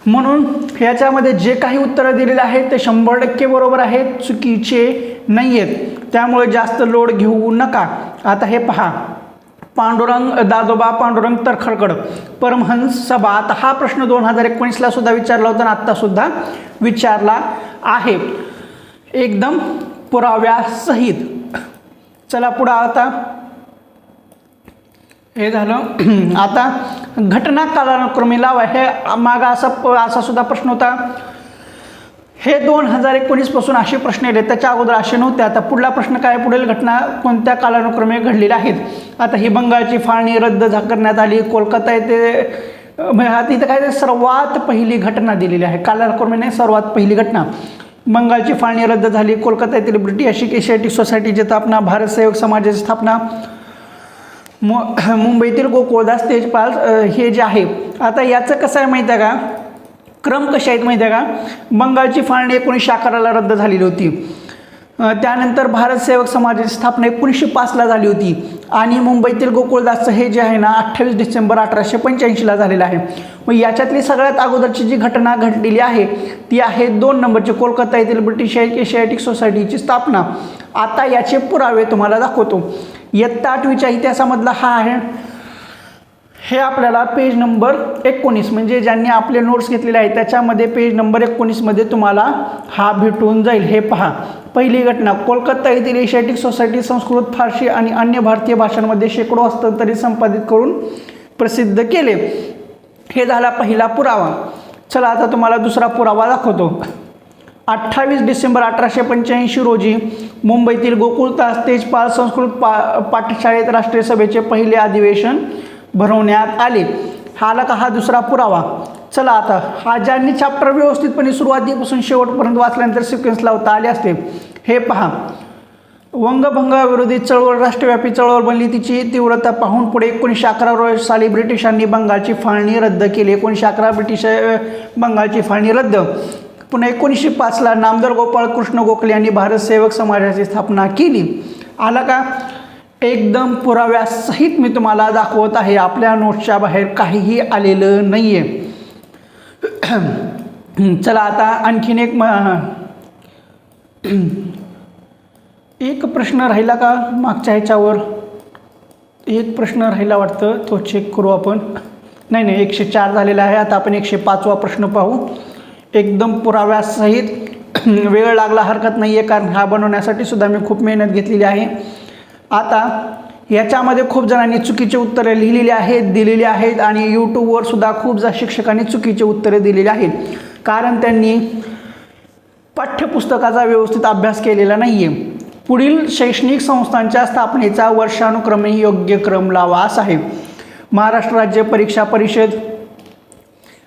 म्हणून ह्याच्यामध्ये जे काही उत्तरं दिलेले आहेत ते 100% बरोबर आहेत, चुकीचे नाही आहेत. त्यामुळे जास्त लोड घेऊ नका. आता हे पहा, दादोबा पांडुरंग तरखडकर परमहंस सभा. आता हा प्रश्न 2019ला सुद्धा विचारला होता आणि आत्तासुद्धा विचारला आहे, एकदम पुराव्यासहित. चला पुढं. आता हे झालं. आता घटना कालानुक्रमे लावा. हे मागा असा सुद्धा प्रश्न होता. हे 2019 पासून असे प्रश्न येले, त्याच्या अगोदर असे नव्हते. आता पुढला प्रश्न काय? पुढील घटना कोणत्या कालानुक्रमे घडलेल्या आहेत? आता ही बंगालची फाळणी रद्द करण्यात आली. कोलकाता येथे इथं काय सर्वात पहिली घटना दिलेली आहे. कालानुक्रमे सर्वात पहिली घटना. बंगालची फाळणी रद्द झाली. कोलकाता येथील ब्रिटिश एशियाटिक सोसायटीची स्थापना. भारत सहयोग समाजाची स्थापना. मुंबईतील गोकुळदास तेजपाल हे जे आहे. आता याचं कसं आहे माहिती आहे का? क्रम कसे आहेत माहिती आहे का? बंगालची फाळणी 1911ला रद्द झालेली होती. त्यानंतर भारत सेवक समाजाची स्थापना 1905ला झाली होती आणि मुंबईतील गोकुळदासचं हे जे आहे ना 28 डिसेंबर 1885ला झालेलं आहे. मग याच्यातली सगळ्यात अगोदरची जी घटना घडलेली आहे ती आहे 2 नंबरची कोलकाता येथील ब्रिटिश एशियाटिक सोसायटीची स्थापना. आता याचे पुरावे तुम्हाला दाखवतो. इयत्ता 8वीच्या इतिहासामधला हा आहे. हे आपल्याला पेज नंबर 19 म्हणजे ज्यांनी आपले नोट्स घेतलेले आहेत त्याच्यामध्ये पेज नंबर 19मध्ये तुम्हाला हा भेटून जाईल. हे पहा, पहिली घटना, कोलकाता येथील एशियाटिक सोसायटी संस्कृत, फारसी आणि अन्य भारतीय भाषांमध्ये शेकडो हस्तांतरित संपादित करून प्रसिद्ध केले. हे झाला पहिला पुरावा. चला आता तुम्हाला दुसरा पुरावा दाखवतो. 28 डिसेंबर 1885 रोजी मुंबईतील गोकुळदास तेजपाल संस्कृत पाठशाळेत राष्ट्रीय सभेचे पहिले अधिवेशन भरवण्यात आले. हा आला का हा दुसरा पुरावा. चला आता हा ज्यांनी चॅप्टर व्यवस्थितपणे सुरुवातीपासून शेवटपर्यंत वाचल्यानंतर सिक्वेन्स लावता आले असते. हे पहा, वंगभंगाविरोधी चळवळ राष्ट्रव्यापी चळवळ बनली. तिची तीव्रता पाहून पुढे 1911 साली ब्रिटिशांनी बंगालची फाळणी रद्द केली. 1911 ब्रिटिश बंगालची फाळणी रद्द. पुन्हा 1905ला नामदार गोपाळ कृष्ण गोखले यांनी भारत सेवक समाजाची स्थापना केली. आला का? एकदम पुराव्यासहित मी तुम्हाला दाखवत आहे. आपल्या नोट्सच्या बाहेर काहीही आलेलं नाही आहे. चला आता आणखीन एक प्रश्न राहिला का मागच्या ह्याच्यावर? एक प्रश्न राहिला वाटतं, तो चेक करू आपण. नाही 104 झालेला आहे. आता आपण 105वा प्रश्न पाहू एकदम पुराव्यासहित. वेळ लागला हरकत नाही आहे, कारण हा बनवण्यासाठी सुद्धा मी खूप मेहनत घेतलेली आहे. आता याच्यामध्ये खूप जणांनी चुकीचे उत्तरे लिहिलेली आहेत, दिलेली आहेत आणि यूट्यूबवर सुद्धा खूप शिक्षकांनी चुकीचे उत्तरे दिलेली आहेत, कारण त्यांनी पाठ्यपुस्तकाचा व्यवस्थित अभ्यास केलेला नाही आहे. पुढील शैक्षणिक संस्थांच्या स्थापनेचा वर्षानुक्रमे योग्य क्रम लावा असा आहे. महाराष्ट्र राज्य परीक्षा परिषद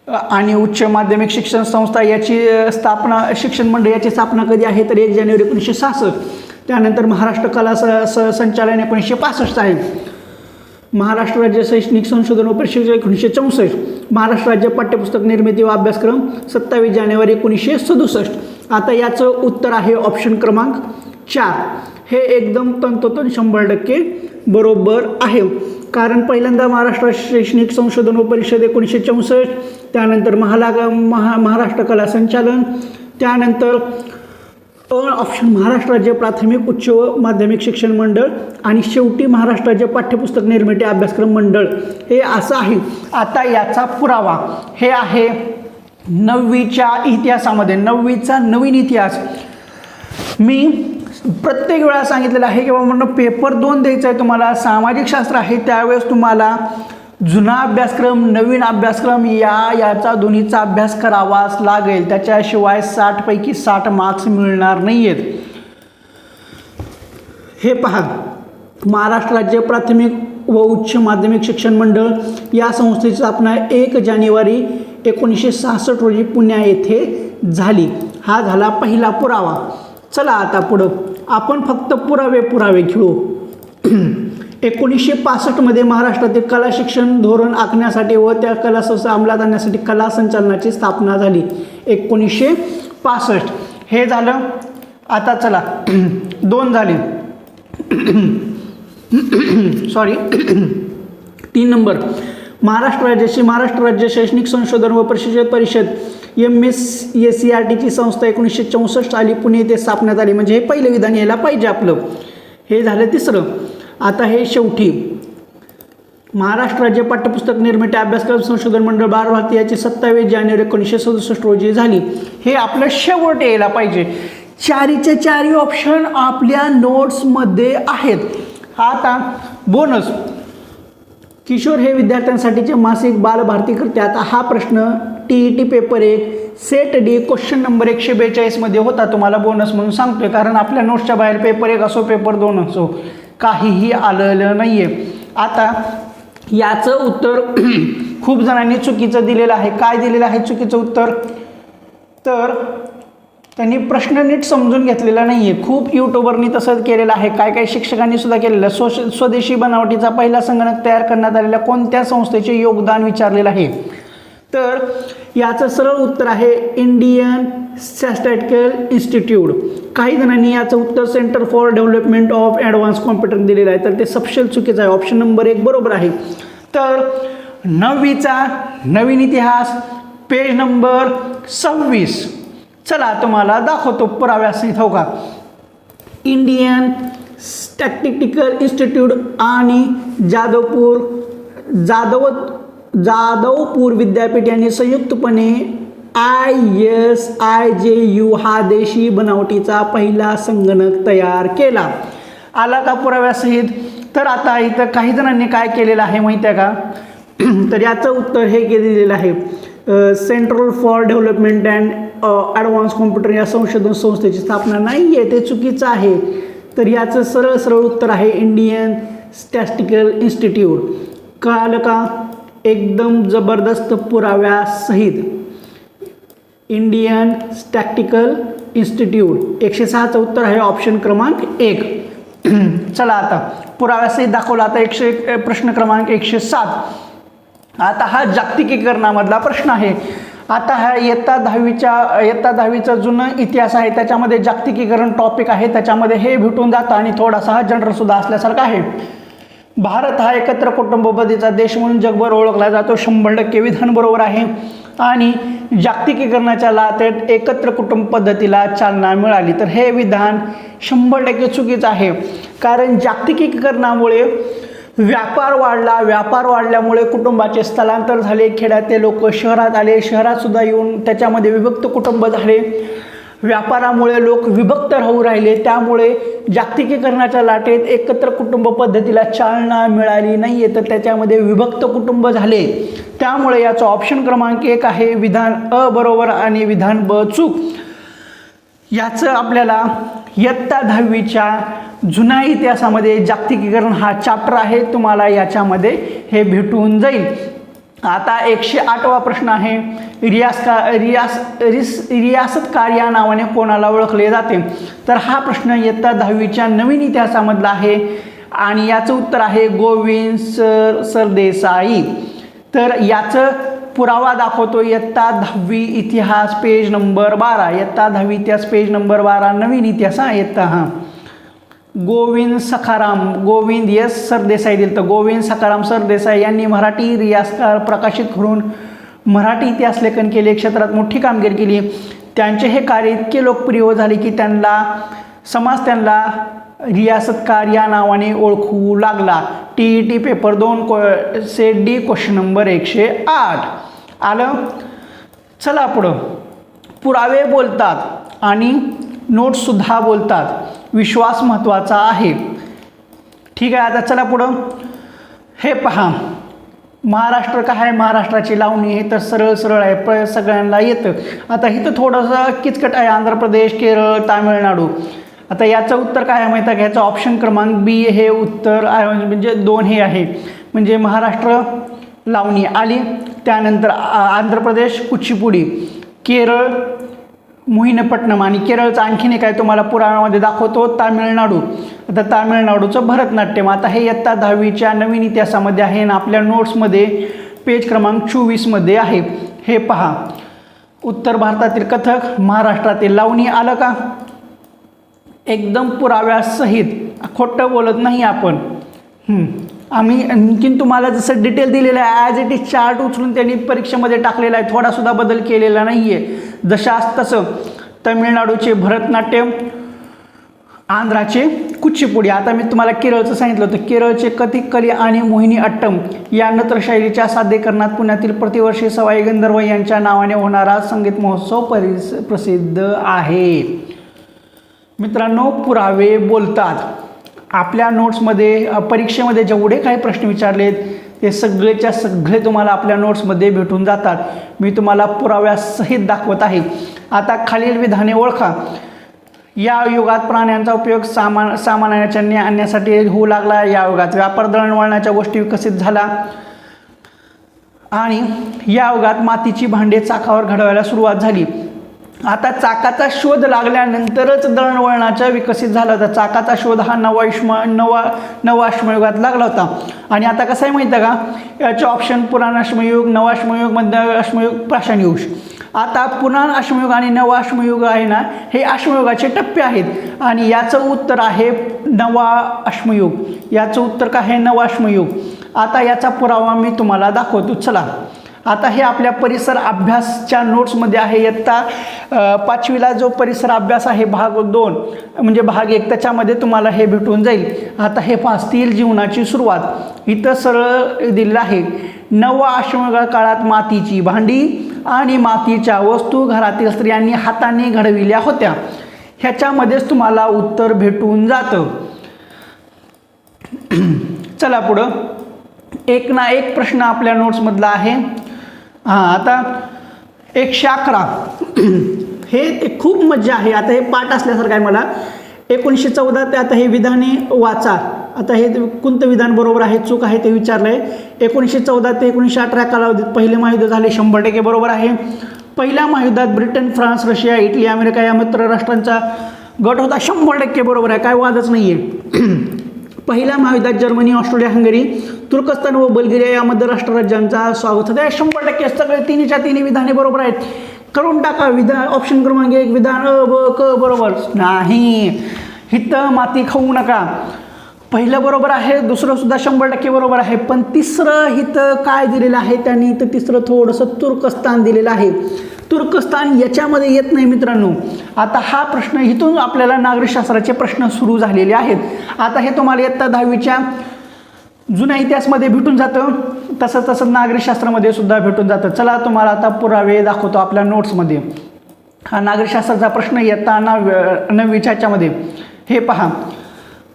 आणि उच्च माध्यमिक शिक्षण संस्था याची स्थापना, शिक्षण मंडळ याची स्थापना कधी आहे तर 1 जानेवारी 1966. त्यानंतर महाराष्ट्र कला संचालन 1965 आहे. महाराष्ट्र राज्य शैक्षणिक संशोधन व परिषद 1964. महाराष्ट्र राज्य पाठ्यपुस्तक निर्मिती व अभ्यासक्रम 27 जानेवारी 1967. आता याचं उत्तर आहे ऑप्शन क्रमांक 4. हे एकदम तंतोतंत 100% बरोबर आहे, कारण पहिल्यांदा महाराष्ट्र शैक्षणिक संशोधन व परिषद 1964, त्यानंतर महाराष्ट्र कला संचालन, त्यानंतर ऑप्शन महाराष्ट्र राज्य प्राथमिक उच्च व माध्यमिक शिक्षण मंडळ आणि शेवटी महाराष्ट्र राज्य पाठ्यपुस्तक निर्मिती अभ्यासक्रम मंडळ. हे असं आहे. आता याचा पुरावा हे आहे 9वीच्या इतिहासामध्ये. 9वीचा नवीन इतिहास मी प्रत्येक वेळा सांगितलेलं आहे की बाबा पेपर 2 द्यायचा आहे तुम्हाला. सामाजिक शास्त्र आहे त्यावेळेस तुम्हाला जुना अभ्यासक्रम नवीन अभ्यासक्रम याचा दोन्हीचा अभ्यास करावाच लागेल, त्याच्याशिवाय 60 पैकी 60 मार्क्स मिळणार नाही आहेत. हे पहा, महाराष्ट्र राज्य प्राथमिक व उच्च माध्यमिक शिक्षण मंडळ या संस्थेची स्थापना 1 जानेवारी 1966 रोजी पुणे येथे झाली. हा झाला पहिला पुरावा. चला आता पुढं आपण फक्त पुरावे खेळू. 1965 महाराष्ट्रातील कला शिक्षण धोरण आखण्यासाठी व त्या कला संस्था अंमलात आणण्यासाठी कला संचालनाची स्थापना झाली. 1965 हे झालं. आता चला 2 झाले. सॉरी 3 नंबर, महाराष्ट्र राज्य शैक्षणिक संशोधन व परिषद MSACRTची संस्था 1964 साली पुणे येथे स्थापण्यात आली. म्हणजे हे पहिलं विधान यायला पाहिजे आपलं. हे झालं 3रं. आता हे शेवटी महाराष्ट्र राज्य पाठ्यपुस्तक निर्मिती अभ्यासक्रम संशोधन मंडळ भारती याची 27 जानेवारी 1967 रोजी झाली. हे आपलं शेवट यायला पाहिजे. 4चे 4 ऑप्शन आपल्या नोट्समध्ये आहेत. आता बोनस, किशोर हे विद्यार्थ्यांसाठीचे मासिक बालभारती करते. आता हा प्रश्न TET paper 1 set D question number 142 मध्ये होता. तुम्हाला बोनस म्हणून सांगतोय, कारण आपल्या नोट्सच्या बाहेर पेपर 1 असो पेपर 2 असो काहीही आलेलं नाही आहे. आता याचं उत्तर खूप जणांनी चुकीचं दिलेलं आहे. काय दिलेलं आहे चुकीचं उत्तर? तर त्यांनी प्रश्न नीट समजून घेतलेला नाही आहे. खूप यूट्यूबरनी तसंच केलेलं आहे. काय शिक्षकांनी सुद्धा केलेलं. स्वदेशी बनावटीचा पहिला संगणक तयार करण्यात आलेल्या कोणत्या संस्थेचे योगदान विचारलेलं आहे. तर याचं सरळ उत्तर आहे इंडियन स्टॅटिस्टिकल इन्स्टिट्यूट. काही जणांनी याचं उत्तर centre for development of advance computer दिलेलं आहे, तर ते सपशेल चुकीचं आहे. ऑप्शन नंबर 1 बरोबर आहे. तर 9वीचा नवीन इतिहास पेज नंबर 26. चला तुम्हाला दाखवतो पुराव्यासहित. हो का, इंडियन स्टॅटिस्टिकल इन्स्टिट्यूट आणि जादवपूर विद्यापीठ यांनी संयुक्तपणे ISIJU हा देशी बनावटीचा पहिला संगणक तयार केला. आला का पुराव्यासहित? तर आता इथं काही जणांनी काय केलेलं आहे माहिती आहे का, तर याचं उत्तर हे दिलेलं आहे central for development and advance computer या संशोधन संस्थेची स्थापना नाही आहे, ते चुकीचं आहे. तर याचं सरळ उत्तर आहे इंडियन स्टॅटिस्टिकल इन्स्टिट्यूट. कळालं का? एकदम जबरदस्त पुराव्यासहित इंडियन स्टॅटिस्टिकल इन्स्टिट्यूट. 106चं उत्तर आहे ऑप्शन क्रमांक 1. चला आता पुराव्यासहित दाखवला. आता प्रश्न क्रमांक 107. आता हा जागतिकीकरणामधला प्रश्न आहे. आता हा इयत्ता 10वीचा जुनं इतिहास आहे, त्याच्यामध्ये जागतिकीकरण टॉपिक आहे, त्याच्यामध्ये हे भेटून जातं आणि थोडासा हा जनरलसुद्धा असल्यासारखा आहे. भारत हा एकत्र कुटुंब पद्धतीचा देश म्हणून जगभर ओळखला जातो. 100% विधान बरोबर आहे. आणि जागतिकीकरणाच्या लाटेत एकत्र कुटुंब पद्धतीला चालना मिळाली, तर हे विधान 100% चुकीचं आहे. कारण जागतिकीकरणामुळे व्यापार वाढल्यामुळे कुटुंबाचे स्थलांतर झाले. खेड्यातले लोक शहरात आले, शहरात सुद्धा येऊन त्याच्यामध्ये विभक्त कुटुंब झाले. व्यापारामुळे लोक विभक्त राहू राहिले, त्यामुळे जागतिकीकरणाच्या लाटेत एकत्र कुटुंब पद्धतीला चालना मिळाली नाही आहे, तर त्याच्यामध्ये विभक्त कुटुंब झाले. त्यामुळे याचा ऑप्शन क्रमांक 1 आहे विधान अ बरोबर आणि विधान ब चूक. याचं आपल्याला इयत्ता 10वीच्या जुन्या इतिहासामध्ये जागतिकीकरण हा चॅप्टर आहे, तुम्हाला याच्यामध्ये हे भेटून जाईल. आता 108वा प्रश्न आहे रियासतकार या नावाने कोणाला ओळखले जाते? तर हा प्रश्न इयत्ता 10वीच्या नवीन इतिहासामधला आहे आणि याचं उत्तर आहे गोविंद सरदेसाई. तर याचं पुरावा दाखवतो इयत्ता 10वी इतिहास पेज नंबर 12. इयत्ता 10वी इतिहास पेज नंबर 12 नवीन इतिहास गोविंद सरदेसाई दिलं. तर गोविंद सखाराम सरदेसाई यांनी मराठी रियासतकार प्रकाशित करून मराठी इतिहास लेखन केले, क्षेत्रात मोठी कामगिरी केली. त्यांचे हे कार्य इतके लोकप्रिय झाले की समाज त्यांना रियासतकार या नावाने ओळखू लागला. TET paper 2 set D question number 108. आलं. चला पुढं. पुरावे बोलतात आणि नोट्ससुद्धा बोलतात. विश्वास महत्त्वाचा आहे. ठीक आहे. आता चला पुढं. हे पहा, महाराष्ट्र काय आहे? महाराष्ट्राची लावणी हे तर सरळ आहे, सगळ्यांना येतं. आता इथं थोडंसं किचकट आहे. आंध्र प्रदेश, केरळ, तामिळनाडू. आता याचं उत्तर काय आहे माहिती आहे? याचं ऑप्शन क्रमांक बी हे उत्तर म्हणजे 2 हे आहे. म्हणजे महाराष्ट्र लावणी आली, त्यानंतर आंध्र प्रदेश कुचिपुडी, केरळ मोहिनीपट्टणम आणि केरळचं आणखीन एक आहे तुम्हाला पुराणामध्ये दाखवतो तामिळनाडू. आता तामिळनाडूचं भरतनाट्यम. आता हे इयत्ता 10वीच्या नवीन इतिहासामध्ये आहे आणि आपल्या नोट्समध्ये पेज क्रमांक 24मध्ये आहे. हे पहा, उत्तर भारतातील कथक, महाराष्ट्रातील लावणी. आलं का? एकदम पुराव्यासहित, खोटं बोलत नाही आपण. आम्ही आणखीन तुम्हाला जसं डिटेल दिलेलं आहे ॲज इट इज चार्ट उचलून त्यांनी परीक्षेमध्ये टाकलेला आहे, थोडासुद्धा बदल केलेला नाही आहे. जशास तसं तमिळनाडूचे भरतनाट्यम, आंध्राचे कुचिपुडी. आता मी तुम्हाला केरळचं सांगितलं होतं. केरळचे कथकली आणि मोहिनी अट्टम या नृत्यशैलीच्या सादरीकरणात पुण्यातील प्रतिवर्षी सवाई गंधर्व यांच्या नावाने होणारा संगीत महोत्सव प्रसिद्ध आहे. मित्रांनो, पुरावे बोलतात. आपल्या नोट्समध्ये परीक्षेमध्ये जेवढे काही प्रश्न विचारलेत ते सगळेच्या सगळे तुम्हाला आपल्या नोट्समध्ये भेटून जातात. मी तुम्हाला पुराव्यासहित दाखवत आहे. आता खालील विधाने ओळखा. या युगात प्राण्यांचा उपयोग सामान्याच्या आणण्यासाठी होऊ लागला. या युगात व्यापार दळणवळणाच्या गोष्टी विकसित झाल्या आणि या युगात मातीची भांडे चाकावर घडवायला सुरुवात झाली. आता चाकाचा शोध लागल्यानंतरच दळणवळणाचा विकसित झाला होता. चाकाचा शोध हा नवा अश्मयुगात लागला होता. आणि आता कसं आहे माहिती आहे का, याचे ऑप्शन पुराण अश्मयुग, नवा अश्मयुग, मध्य अश्मयुग, प्राचीन युग. आता पुराण अश्मयुग आणि नवा अश्मयुग आहे ना, हे अश्मयुगाचे टप्पे आहेत आणि याचं उत्तर आहे नवा अश्मयुग. याचं उत्तर काय आहे? नवा अश्मयुग. आता याचा पुरावा मी तुम्हाला दाखवतो. चला, आता हे आपल्या परिसर अभ्यासच्या नोट्समध्ये आहे. इयत्ता 5वीला जो परिसर अभ्यास आहे भाग 2 म्हणजे भाग 1, त्याच्यामध्ये तुम्हाला हे भेटून जाईल. आता हे पहा, स्थिर जीवनाची सुरुवात इथं सरळ दिलेलं आहे. नवा अश्मयुग काळात मातीची भांडी आणि मातीच्या वस्तू घरातील स्त्रियांनी हाताने घडविल्या होत्या. ह्याच्यामध्येच तुम्हाला उत्तर भेटून जातं. चला पुढं, एक ना एक प्रश्न आपल्या नोट्समधला आहे. आता 111 हे खूप मजा आहे. आता हे पाठ असल्यासारखं आहे मला. 1914 ते आता हे विधाने वाचा. आता हे कोणतं विधान बरोबर आहे चूक आहे ते विचारलं आहे. 1914 ते 1918 कालावधीत पहिले महायुद्ध झाले, 100% बरोबर आहे. पहिल्या महायुद्धात Britain, France, Russia, Italy, America या मित्र राष्ट्रांचा गट होता, 100% बरोबर आहे, काय वादच नाही आहे. पहिल्या महायुद्धात जर्मनी, ऑस्ट्रेलिया, हंगेरी, तुर्कस्तान व बल्गेरिया या मध्य राष्ट्र राज्यांचा स्वागत होतं. 100% सगळे तिन्हीच्या तिन्ही विधाने बरोबर आहेत. करून टाका. विधान ऑप्शन क्रमांक 1 विधान अ, ब, क बरोबर नाही. हिथं माती खाऊ नका. पहिलं बरोबर आहे, दुसरं सुद्धा 100% बरोबर आहे. पण तिसरं हिथं काय दिलेलं आहे त्यांनी, तर तिसरं थोडंसं तुर्कस्तान दिलेलं आहे. तुर्कस्तान याच्यामध्ये येत नाही मित्रांनो. आता हा प्रश्न इथून आपल्याला नागरिकशास्त्राचे प्रश्न सुरू झालेले आहेत. आता हे तुम्हाला इयत्ता 10वीच्या जुन्या इतिहासमध्ये भेटून जातं, तसं नागरिकशास्त्रामध्ये सुद्धा भेटून जातं. चला तुम्हाला आता पुरावे दाखवतो आपल्या नोट्समध्ये. हा नागरिकशास्त्राचा प्रश्न इयत्ता 9वीच्या ह्याच्यामध्ये. हे पहा,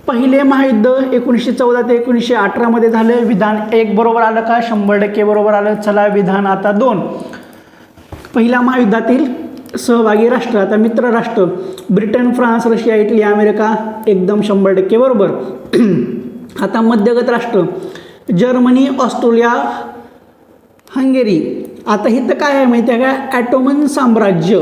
पहिले महायुद्ध 1914 ते 1918 मध्ये झालं. विधान 1 बरोबर आलं का? 100% बरोबर आलं. चला विधान आता 2. पहिल्या महायुद्धातील सहभागी राष्ट्र, आता मित्र राष्ट्र Britain, France, Russia, Italy, America, एकदम 100% बरोबर. आता मध्यगत राष्ट्र जर्मनी, ऑस्ट्रेलिया, हंगेरी. आता इथं काय आहे माहिती आहे का? ॲटोमन साम्राज्य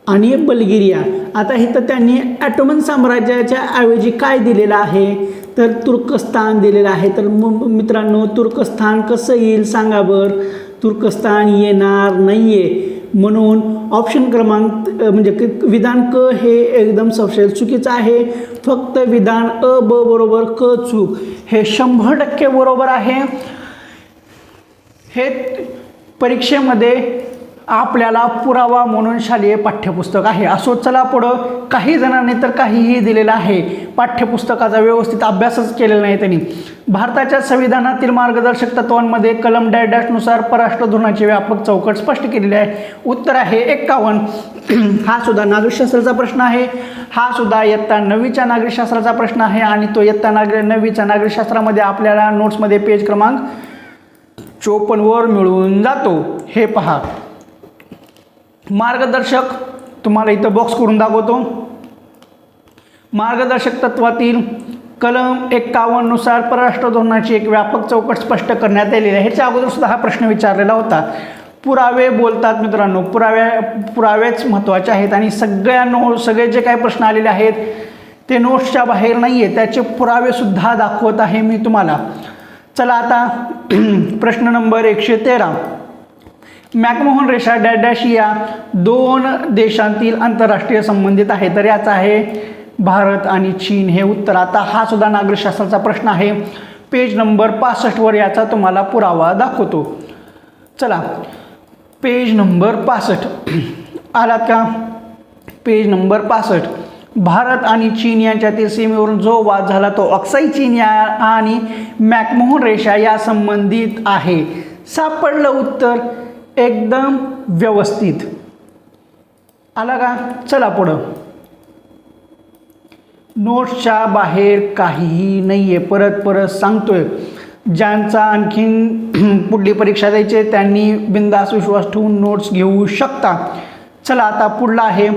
आणि बल्गेरिया. आता इथं त्यांनी ॲटोमन साम्राज्याच्या ऐवजी काय दिलेलं आहे, तर तुर्कस्तान दिलेलं आहे. तर मित्रांनो, तुर्कस्तान कसं येईल सांगा बरं? तुर्कस्तान येणार नाही आहे. म्हणून ऑप्शन क्रमांक म्हणजे विधान क हे एकदम सपशेल चुकीचं आहे. फक्त विधान अ, ब बरोबर, क चूक. हे 100% बरोबर आहे. हे परीक्षेमध्ये आपल्याला पुरावा म्हणून शालेय पाठ्यपुस्तक आहे. असो, चला पुढं. काही जणांनी तर काहीही दिलेलं आहे, पाठ्यपुस्तकाचा व्यवस्थित अभ्यासच केलेला नाही त्यांनी. भारताच्या संविधानातील मार्गदर्शक तत्वांमध्ये कलम नुसार परराष्ट्र धोरणाची व्यापक चौकट स्पष्ट केलेली आहे. उत्तर आहे 51. हा सुद्धा नागरिकशास्त्राचा प्रश्न आहे. हा सुद्धा इयत्ता 9वीच्या नागरिकशास्त्राचा प्रश्न आहे आणि तो इयत्ता 9वीच्या नागरिकशास्त्रामध्ये आपल्याला नोट्समध्ये पेज क्रमांक 54 वर मिळून जातो. हे पहा, मार्गदर्शक तुम्हाला इथं बॉक्स करून दाखवतो. मार्गदर्शक तत्वातील कलम 51 नुसार परराष्ट्र धोरणाची एक व्यापक चौकट स्पष्ट करण्यात आलेली आहे. ह्याच्या अगोदर सुद्धा हा प्रश्न विचारलेला होता. पुरावे बोलतात मित्रांनो. पुरावेच महत्त्वाचे आहेत आणि सगळे जे काही प्रश्न आलेले आहेत ते नोट्सच्या बाहेर नाही आहे, त्याचे पुरावेसुद्धा दाखवत आहे मी तुम्हाला. चला आता प्रश्न नंबर 113. मॅकमोहन रेषा डॅश या 2 देशांतील आंतरराष्ट्रीय संबंधित आहे. तर याचा आहे भारत आणि चीन हे उत्तर. आता हा सुद्धा नागरिकशास्त्राचा प्रश्न आहे. पेज नंबर 65 वर याचा तुम्हाला पुरावा दाखवतो. चला, पेज नंबर 65 आलात का? Page number 65. भारत आणि चीन यांच्यातील सीमेवरून जो वाद झाला तो अक्साई चीन आणि मॅकमोहन रेषा या संबंधित आहे. सापडलं उत्तर एकदम व्यवस्थित. आला का? चला पुढं. नोट्सच्या बाहेर काहीही नाही आहे. परत सांगतोय, ज्यांचा आणखीन पुढली परीक्षा द्यायची त्यांनी बिंदास विश्वास ठेवून नोट्स घेऊ शकता. चला आता पुढला आहे.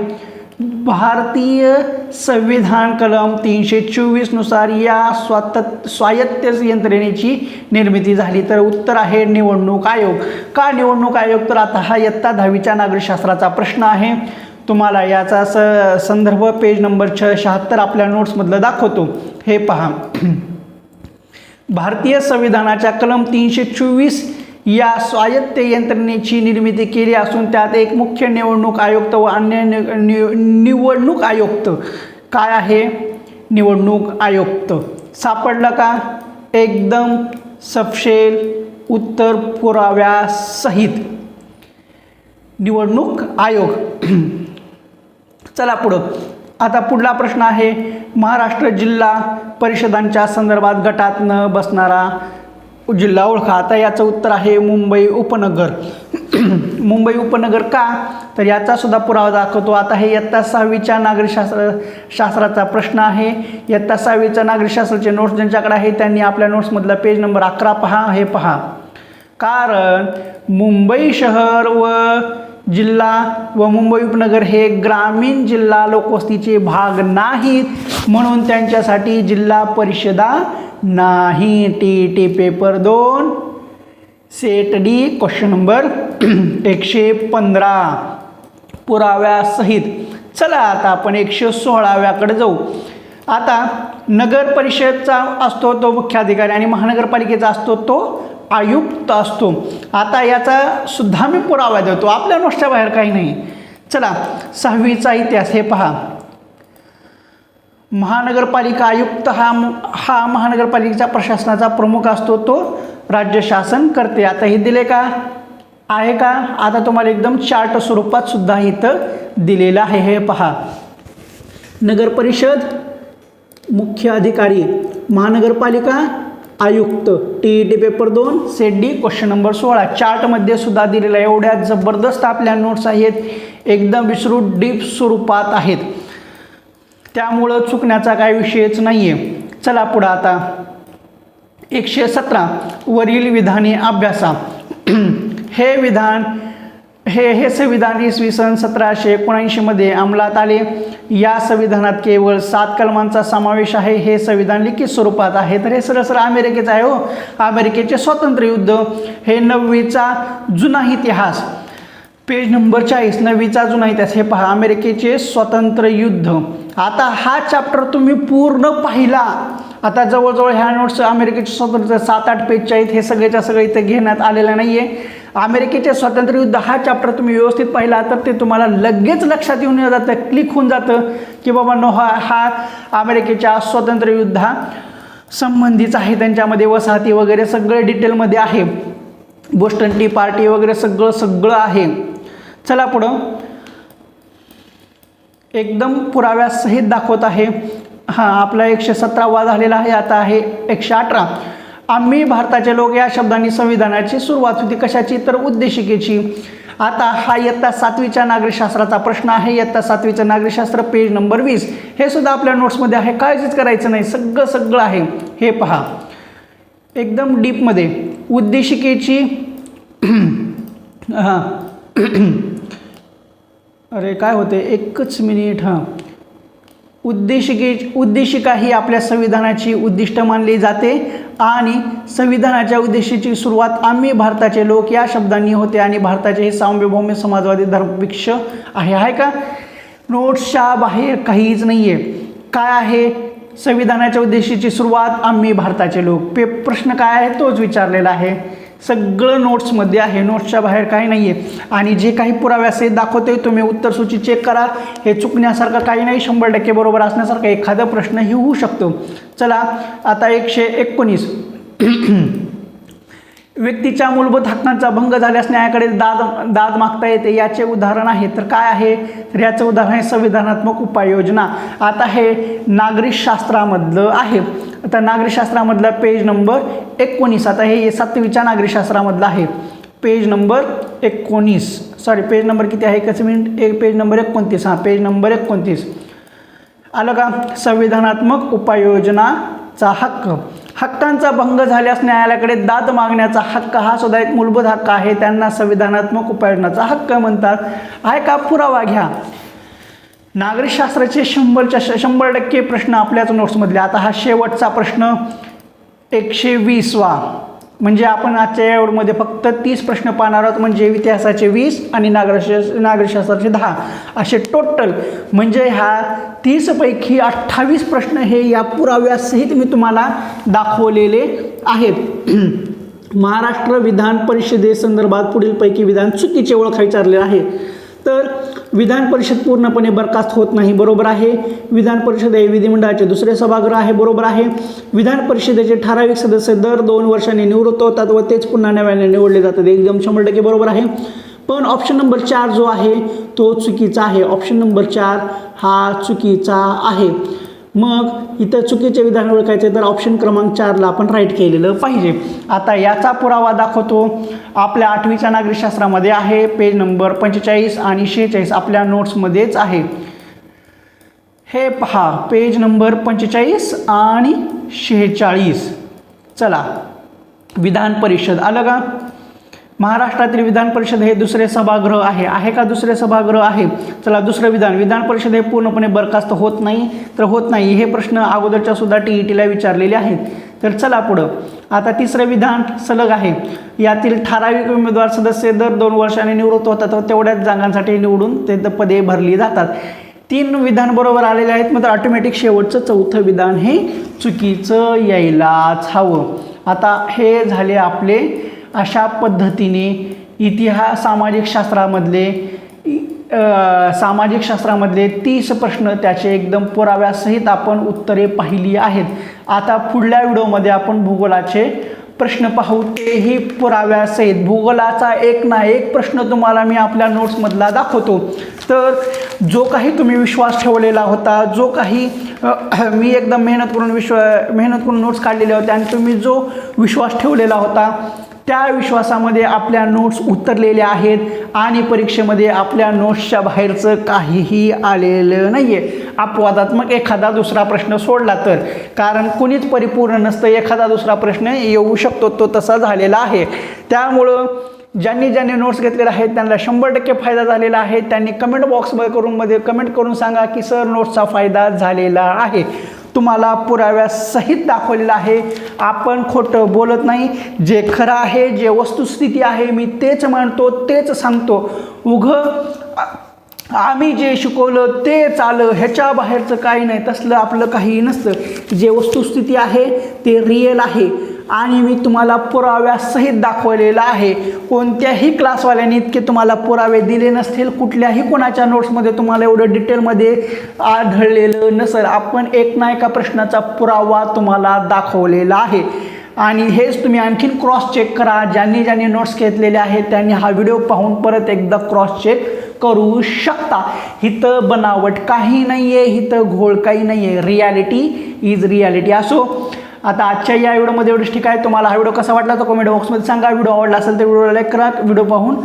भारतीय संविधान कलम 324 नुसार या स्वायत्त यंत्रणेची निर्मिती झाली. तर उत्तर आहे निवडणूक आयोग. का निवडणूक आयोग? तर आता हा इयत्ता 10वीच्या नागरिकशास्त्राचा प्रश्न आहे. तुम्हाला याचा संदर्भ पेज नंबर 76 आपल्या नोट्समधलं दाखवतो. हे पहा. भारतीय संविधानाच्या कलम 324 या स्वायत्त यंत्रणेची निर्मिती केली असून त्यात एक मुख्य निवडणूक आयुक्त व अन्य निवडणूक आयुक्त. काय आहे? निवडणूक आयुक्त. सापडलं का? एकदम सपशेल उत्तर पुराव्यासहित निवडणूक आयोग. चला पुढं. आता पुढला प्रश्न आहे, महाराष्ट्र जिल्हा परिषदांच्या संदर्भात गटात न बसणारा जिल्हा ओळखा. आता याचं उत्तर आहे मुंबई उपनगर. मुंबई उपनगर का? तर याचा सुद्धा पुरावा दाखवतो. आता हे इयत्ता 6वीच्या नागरिकशास्त्राचा प्रश्न आहे. इयत्ता 6वीच्या नागरिकशास्त्राचे नोट्स ज्यांच्याकडे आहे त्यांनी आपल्या नोट्समधला पेज नंबर 11 पहा. हे पहा. कारण मुंबई शहर व जिल्हा व मुंबई उपनगर हे ग्रामीण जिल्हा लोकवस्तीचे भाग नाहीत, म्हणून त्यांच्यासाठी जिल्हा परिषदा नाही. T paper 2 set D question number 115 पुराव्यासहित. चला आता आपण 116व्याकडे जाऊ. आता नगर परिषदचा असतो तो मुख्याधिकारी आणि महानगरपालिकेचा असतो तो आयुक्त असतो. आता याचा सुद्धा मी पुरावा देतो, आपल्या नोट्सच्या बाहेर काही नाही. चला 6वीचा इतिहास. हे पहा. महानगरपालिका आयुक्त हा महानगरपालिकेच्या प्रशासनाचा प्रमुख असतो, तो राज्य शासन करते. आता हे दिले का? आहे का? आता तुम्हाला एकदम चार्ट स्वरूपात सुद्धा इथं दिलेलं आहे. हे पहा. नगर परिषद मुख्य अधिकारी, महानगरपालिका आयुक्त. T paper 2 set D question number 16 चार्टमध्ये सुद्धा दिलेला. एवढ्या जबरदस्त आपल्या नोट्स आहेत, एकदम विसरूट डीप स्वरूपात आहेत, त्यामुळं चुकण्याचा काही विषयच नाही आहे. चला पुढं. आता 117 वरील विधाने अभ्यासा. हे संविधान इसवी सन 1779 मध्ये अंमलात आले. या संविधानात केवळ 7 कलमांचा समावेश आहे. हे संविधान लिखित स्वरूपात आहे. तर हे सरळ अमेरिकेचं आहे. हो, अमेरिकेचे स्वातंत्र्य युद्ध. हे 9वीचा जुना इतिहास पेज नंबर 40 9वीचा जुना इतिहास. हे पहा. अमेरिकेचे स्वातंत्र्य युद्ध. आता हा चॅप्टर तुम्ही पूर्ण पाहिला. आता जवळजवळ ह्या नोट्स अमेरिकेचे स्वातंत्र्य 7-8 पेजच्या आहेत. हे सगळेच्या सगळे इथे घेण्यात आलेलं नाही आहे. अमेरिकेचे स्वातंत्र्य युद्ध हा चॅप्टर तुम्ही व्यवस्थित पाहिला तर ते तुम्हाला लगेच लक्षात येऊन जातं, क्लिक होऊन जातं की बाबा नो हा अमेरिकेच्या स्वातंत्र्य युद्धा संबंधीच आहे. त्यांच्यामध्ये वसाहती वगैरे सगळे डिटेलमध्ये आहे. बोस्टन टी पार्टी वगैरे सगळं आहे. चला पुढं. एकदम पुराव्यासहित दाखवत आहे. हां, आपला 117वा झालेला आहे. आता आहे 118. आम्ही भारताचे लोक या शब्दांनी संविधानाची सुरुवात होती. कशाची? तर उद्देशिकेची. आता हा इयत्ता 7वीच्या नागरिकशास्त्राचा प्रश्न आहे. इयत्ता 7वीचं नागरिकशास्त्र पेज नंबर 20. हे सुद्धा आपल्या नोट्समध्ये आहे, काळजीच करायचं नाही, सगळं आहे. हे पहा. एकदम डीपमध्ये उद्देशिकेची. हां अरे काय होते, एकच मिनिट. हां, उद्देशिका ही आपल्या संविधानाची उद्दिष्ट मानली जाते आणि संविधानाच्या उद्देशाची सुरुवात आम्ही भारताचे लोक या शब्दांनी होते आणि भारताचे हे साम्यभौम्य समाजवादी धर्मभिक्ष आहे का? नोट्सच्या बाहेर काहीच नाही आहे. काय आहे? संविधानाच्या उद्देशाची सुरुवात आम्ही भारताचे लोक. प्रश्न काय आहे तोच विचारलेला आहे. सगळं नोट्समध्ये आहे, नोट्सच्या बाहेर काही नाही आहे. आणि जे काही पुराव्यासहित दाखवते तुम्ही उत्तरसूची चेक करा. हे चुकण्यासारखं काही नाही, 100% बरोबर असण्यासारखं एखादा प्रश्नही होऊ शकतो. चला आता 119. व्यक्तीच्या मूलभूत हक्कांचा भंग झाल्यास न्यायाकडे दाद मागता येते, याचे उदाहरण आहे. तर काय आहे? तर याचं उदाहरण आहे संविधानात्मक उपाययोजना. आता हे नागरिकशास्त्रामधलं आहे. आता नागरिकशास्त्रामधला पेज नंबर 19. आता हे 7वीच्या नागरिकशास्त्रामधलं आहे. Page number 19. Sorry, page number किती आहे? एकच मिनिट. Page number 29. हां, पेज नंबर 29 आलं का? संविधानात्मक उपाययोजनाचा हक्क. हक्कांचा भंग झाल्यास न्यायालयाकडे दाद मागण्याचा हक्क हा सुद्धा एक मूलभूत हक्क आहे. त्यांना संविधानात्मक उपाययोजनाचा हक्क म्हणतात. आहे का? पुरावा घ्या. नागरिकशास्त्राचे 100% प्रश्न आपल्याच नोट्समधले. आता हा शेवटचा प्रश्न 120वा. म्हणजे आपण आजच्या या एवढमध्ये फक्त 30 प्रश्न पाहणार आहोत, म्हणजे इतिहासाचे 20 आणि नागरिकशास्त्राचे 10 असे टोटल. म्हणजे ह्या 30 पैकी 28 प्रश्न हे या पुराव्यासहित मी तुम्हाला दाखवलेले आहेत. महाराष्ट्र विधान परिषदेसंदर्भात पुढीलपैकी विधान चुकीचे ओळखा विचारले आहे. तर विधान परिषद पूर्णपणे बरखास्त होत नाही, बरोबर आहे. विधान परिषद हे विधिमंडळाचे दुसरे सभागृह आहे, बरोबर आहे. विधान परिषदेचे ठराविक सदस्य दर 2 वर्षांनी निवृत्त होतात व तेच पुन्हा नव्याने निवडले जातात, एकदम 100% बरोबर आहे. पण ऑप्शन नंबर 4 जो आहे तो चुकीचा आहे. ऑप्शन नंबर 4 हा चुकीचा आहे. मग इथं चुकीचे विधान ओळखायचे तर ऑप्शन क्रमांक 4ला आपण राईट केलेलं पाहिजे. आता याचा पुरावा दाखवतो. आपल्या 8वीच्या नागरिकशास्त्रामध्ये आहे, पेज नंबर 45 आणि 46 आपल्या नोट्समध्येच आहे. हे पहा, पेज नंबर 45 आणि 46. चला, विधान परिषद आलं का? महाराष्ट्रातील विधान परिषद हे दुसरे सभागृह आहे का? दुसरे सभागृह आहे. चला, दुसरं विधान परिषद हे पूर्णपणे बरखास्त होत नाही, तर होत नाही. हे प्रश्न अगोदरच्या सुद्धा TETला विचारलेले आहेत. तर चला पुढं. आता तिसरं विधान सलग आहे. यातील ठराविक उमेदवार सदस्य दर 2 वर्षांनी निवृत्त होतात व तेवढ्याच जागांसाठी निवडून ते पदे भरली जातात. 3 विधान बरोबर आलेले आहेत, मात्र ऑटोमॅटिक शेवटचं 4थं विधान हे चुकीचं यायलाच हवं. आता हे झाले आपले अशा पद्धतीने सामाजिक शास्त्रामधले 30 प्रश्न त्याचे एकदम पुराव्यासहित आपण उत्तरे पाहिली आहेत. आता पुढल्या व्हिडिओमध्ये आपण भूगोलाचे प्रश्न पाहू, तेही पुराव्यासहित. भूगोलाचा एक ना एक प्रश्न तुम्हाला मी आपल्या नोट्समधला दाखवतो. तर जो काही तुम्ही विश्वास ठेवलेला होता, जो काही मी एकदम मेहनत करून नोट्स काढलेल्या होत्या आणि तुम्ही जो विश्वास ठेवलेला होता त्या विश्वासामध्ये आपल्या नोट्स उतरलेल्या आहेत आणि परीक्षेमध्ये आपल्या नोट्सच्या बाहेरचं काहीही आलेलं नाही आहे. अपवादात्मक एखादा दुसरा प्रश्न सोडला तर, कारण कुणीच परिपूर्ण नसतं, एखादा दुसरा प्रश्न येऊ शकतो, तो तसा झालेला आहे. त्यामुळं ज्यांनी नोट्स घेतलेले आहेत त्यांना 100% फायदा झालेला आहे. त्यांनी कमेंट बॉक्समध्ये कमेंट करून सांगा की सर नोट्सचा फायदा झालेला आहे. तुम्हाला पुराव्यासहित दाखवलेलं आहे. आपण खोटं बोलत नाही. जे खरं आहे, जे वस्तुस्थिती आहे, मी तेच मांडतो, तेच सांगतो. आम्ही जे शिकवलं तेच आलं, ह्याच्या बाहेरचं काही नाही, तसलं आपलं काही नसतं. जे वस्तुस्थिती आहे ते रिअल आहे आणि मी तुम्हाला पुराव्यासहित दाखवलेलं आहे. कोणत्याही क्लासवाल्यांनी इतके तुम्हाला पुरावे दिले नसतील, कुठल्याही कोणाच्या नोट्समध्ये तुम्हाला एवढं डिटेलमध्ये आढळलेलं नसेल. आपण एक ना एका प्रश्नाचा पुरावा तुम्हाला दाखवलेला आहे आणि हेच तुम्ही आणखीन क्रॉस चेक करा. ज्यांनी नोट्स घेतलेले आहेत त्यांनी हा व्हिडिओ पाहून परत एकदा क्रॉस चेक करू शकता. इथं बनावट काही नाही आहे, इथं घोळ काही नाही आहे. Reality is reality. असो, आता आजच्या या व्हिडिओमध्ये एवढंच ठीक आहे. तुम्हाला हा व्हिडिओ कसा वाटला तर कमेंट बॉक्समध्ये सांगा. व्हिडिओ आवडला असेल तर व्हिडिओला लाईक करा. व्हिडिओ पाहून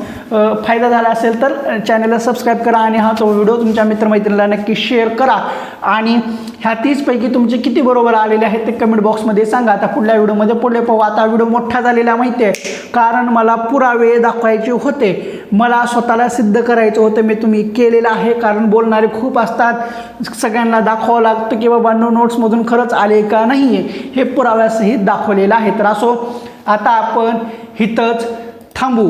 फायदा झाला असेल तर चॅनलला सबस्क्राईब करा आणि हा तो व्हिडिओ तुमच्या मित्रमैत्रिणीला नक्की शेअर करा. आणि ह्या 30 पैकी तुमचे किती बरोबर आलेले आहेत ते कमेंट बॉक्समध्ये सांगा. आता पुढल्या व्हिडिओमध्ये पुढे पाहू. आता व्हिडिओ मोठा झालेला माहिती आहे, कारण मला पुरावे दाखवायचे होते, मला स्वतःला सिद्ध करायचं होतं. मी तुम्ही केलेलं आहे, कारण बोलणारे खूप असतात, सगळ्यांना दाखवावं लागतं की बाबा नोट्समधून खरंच आले का नाही आहे, हे पुराव्यासहित दाखवलेलं आहे. तर असो, आता आपण इथंच थांबू.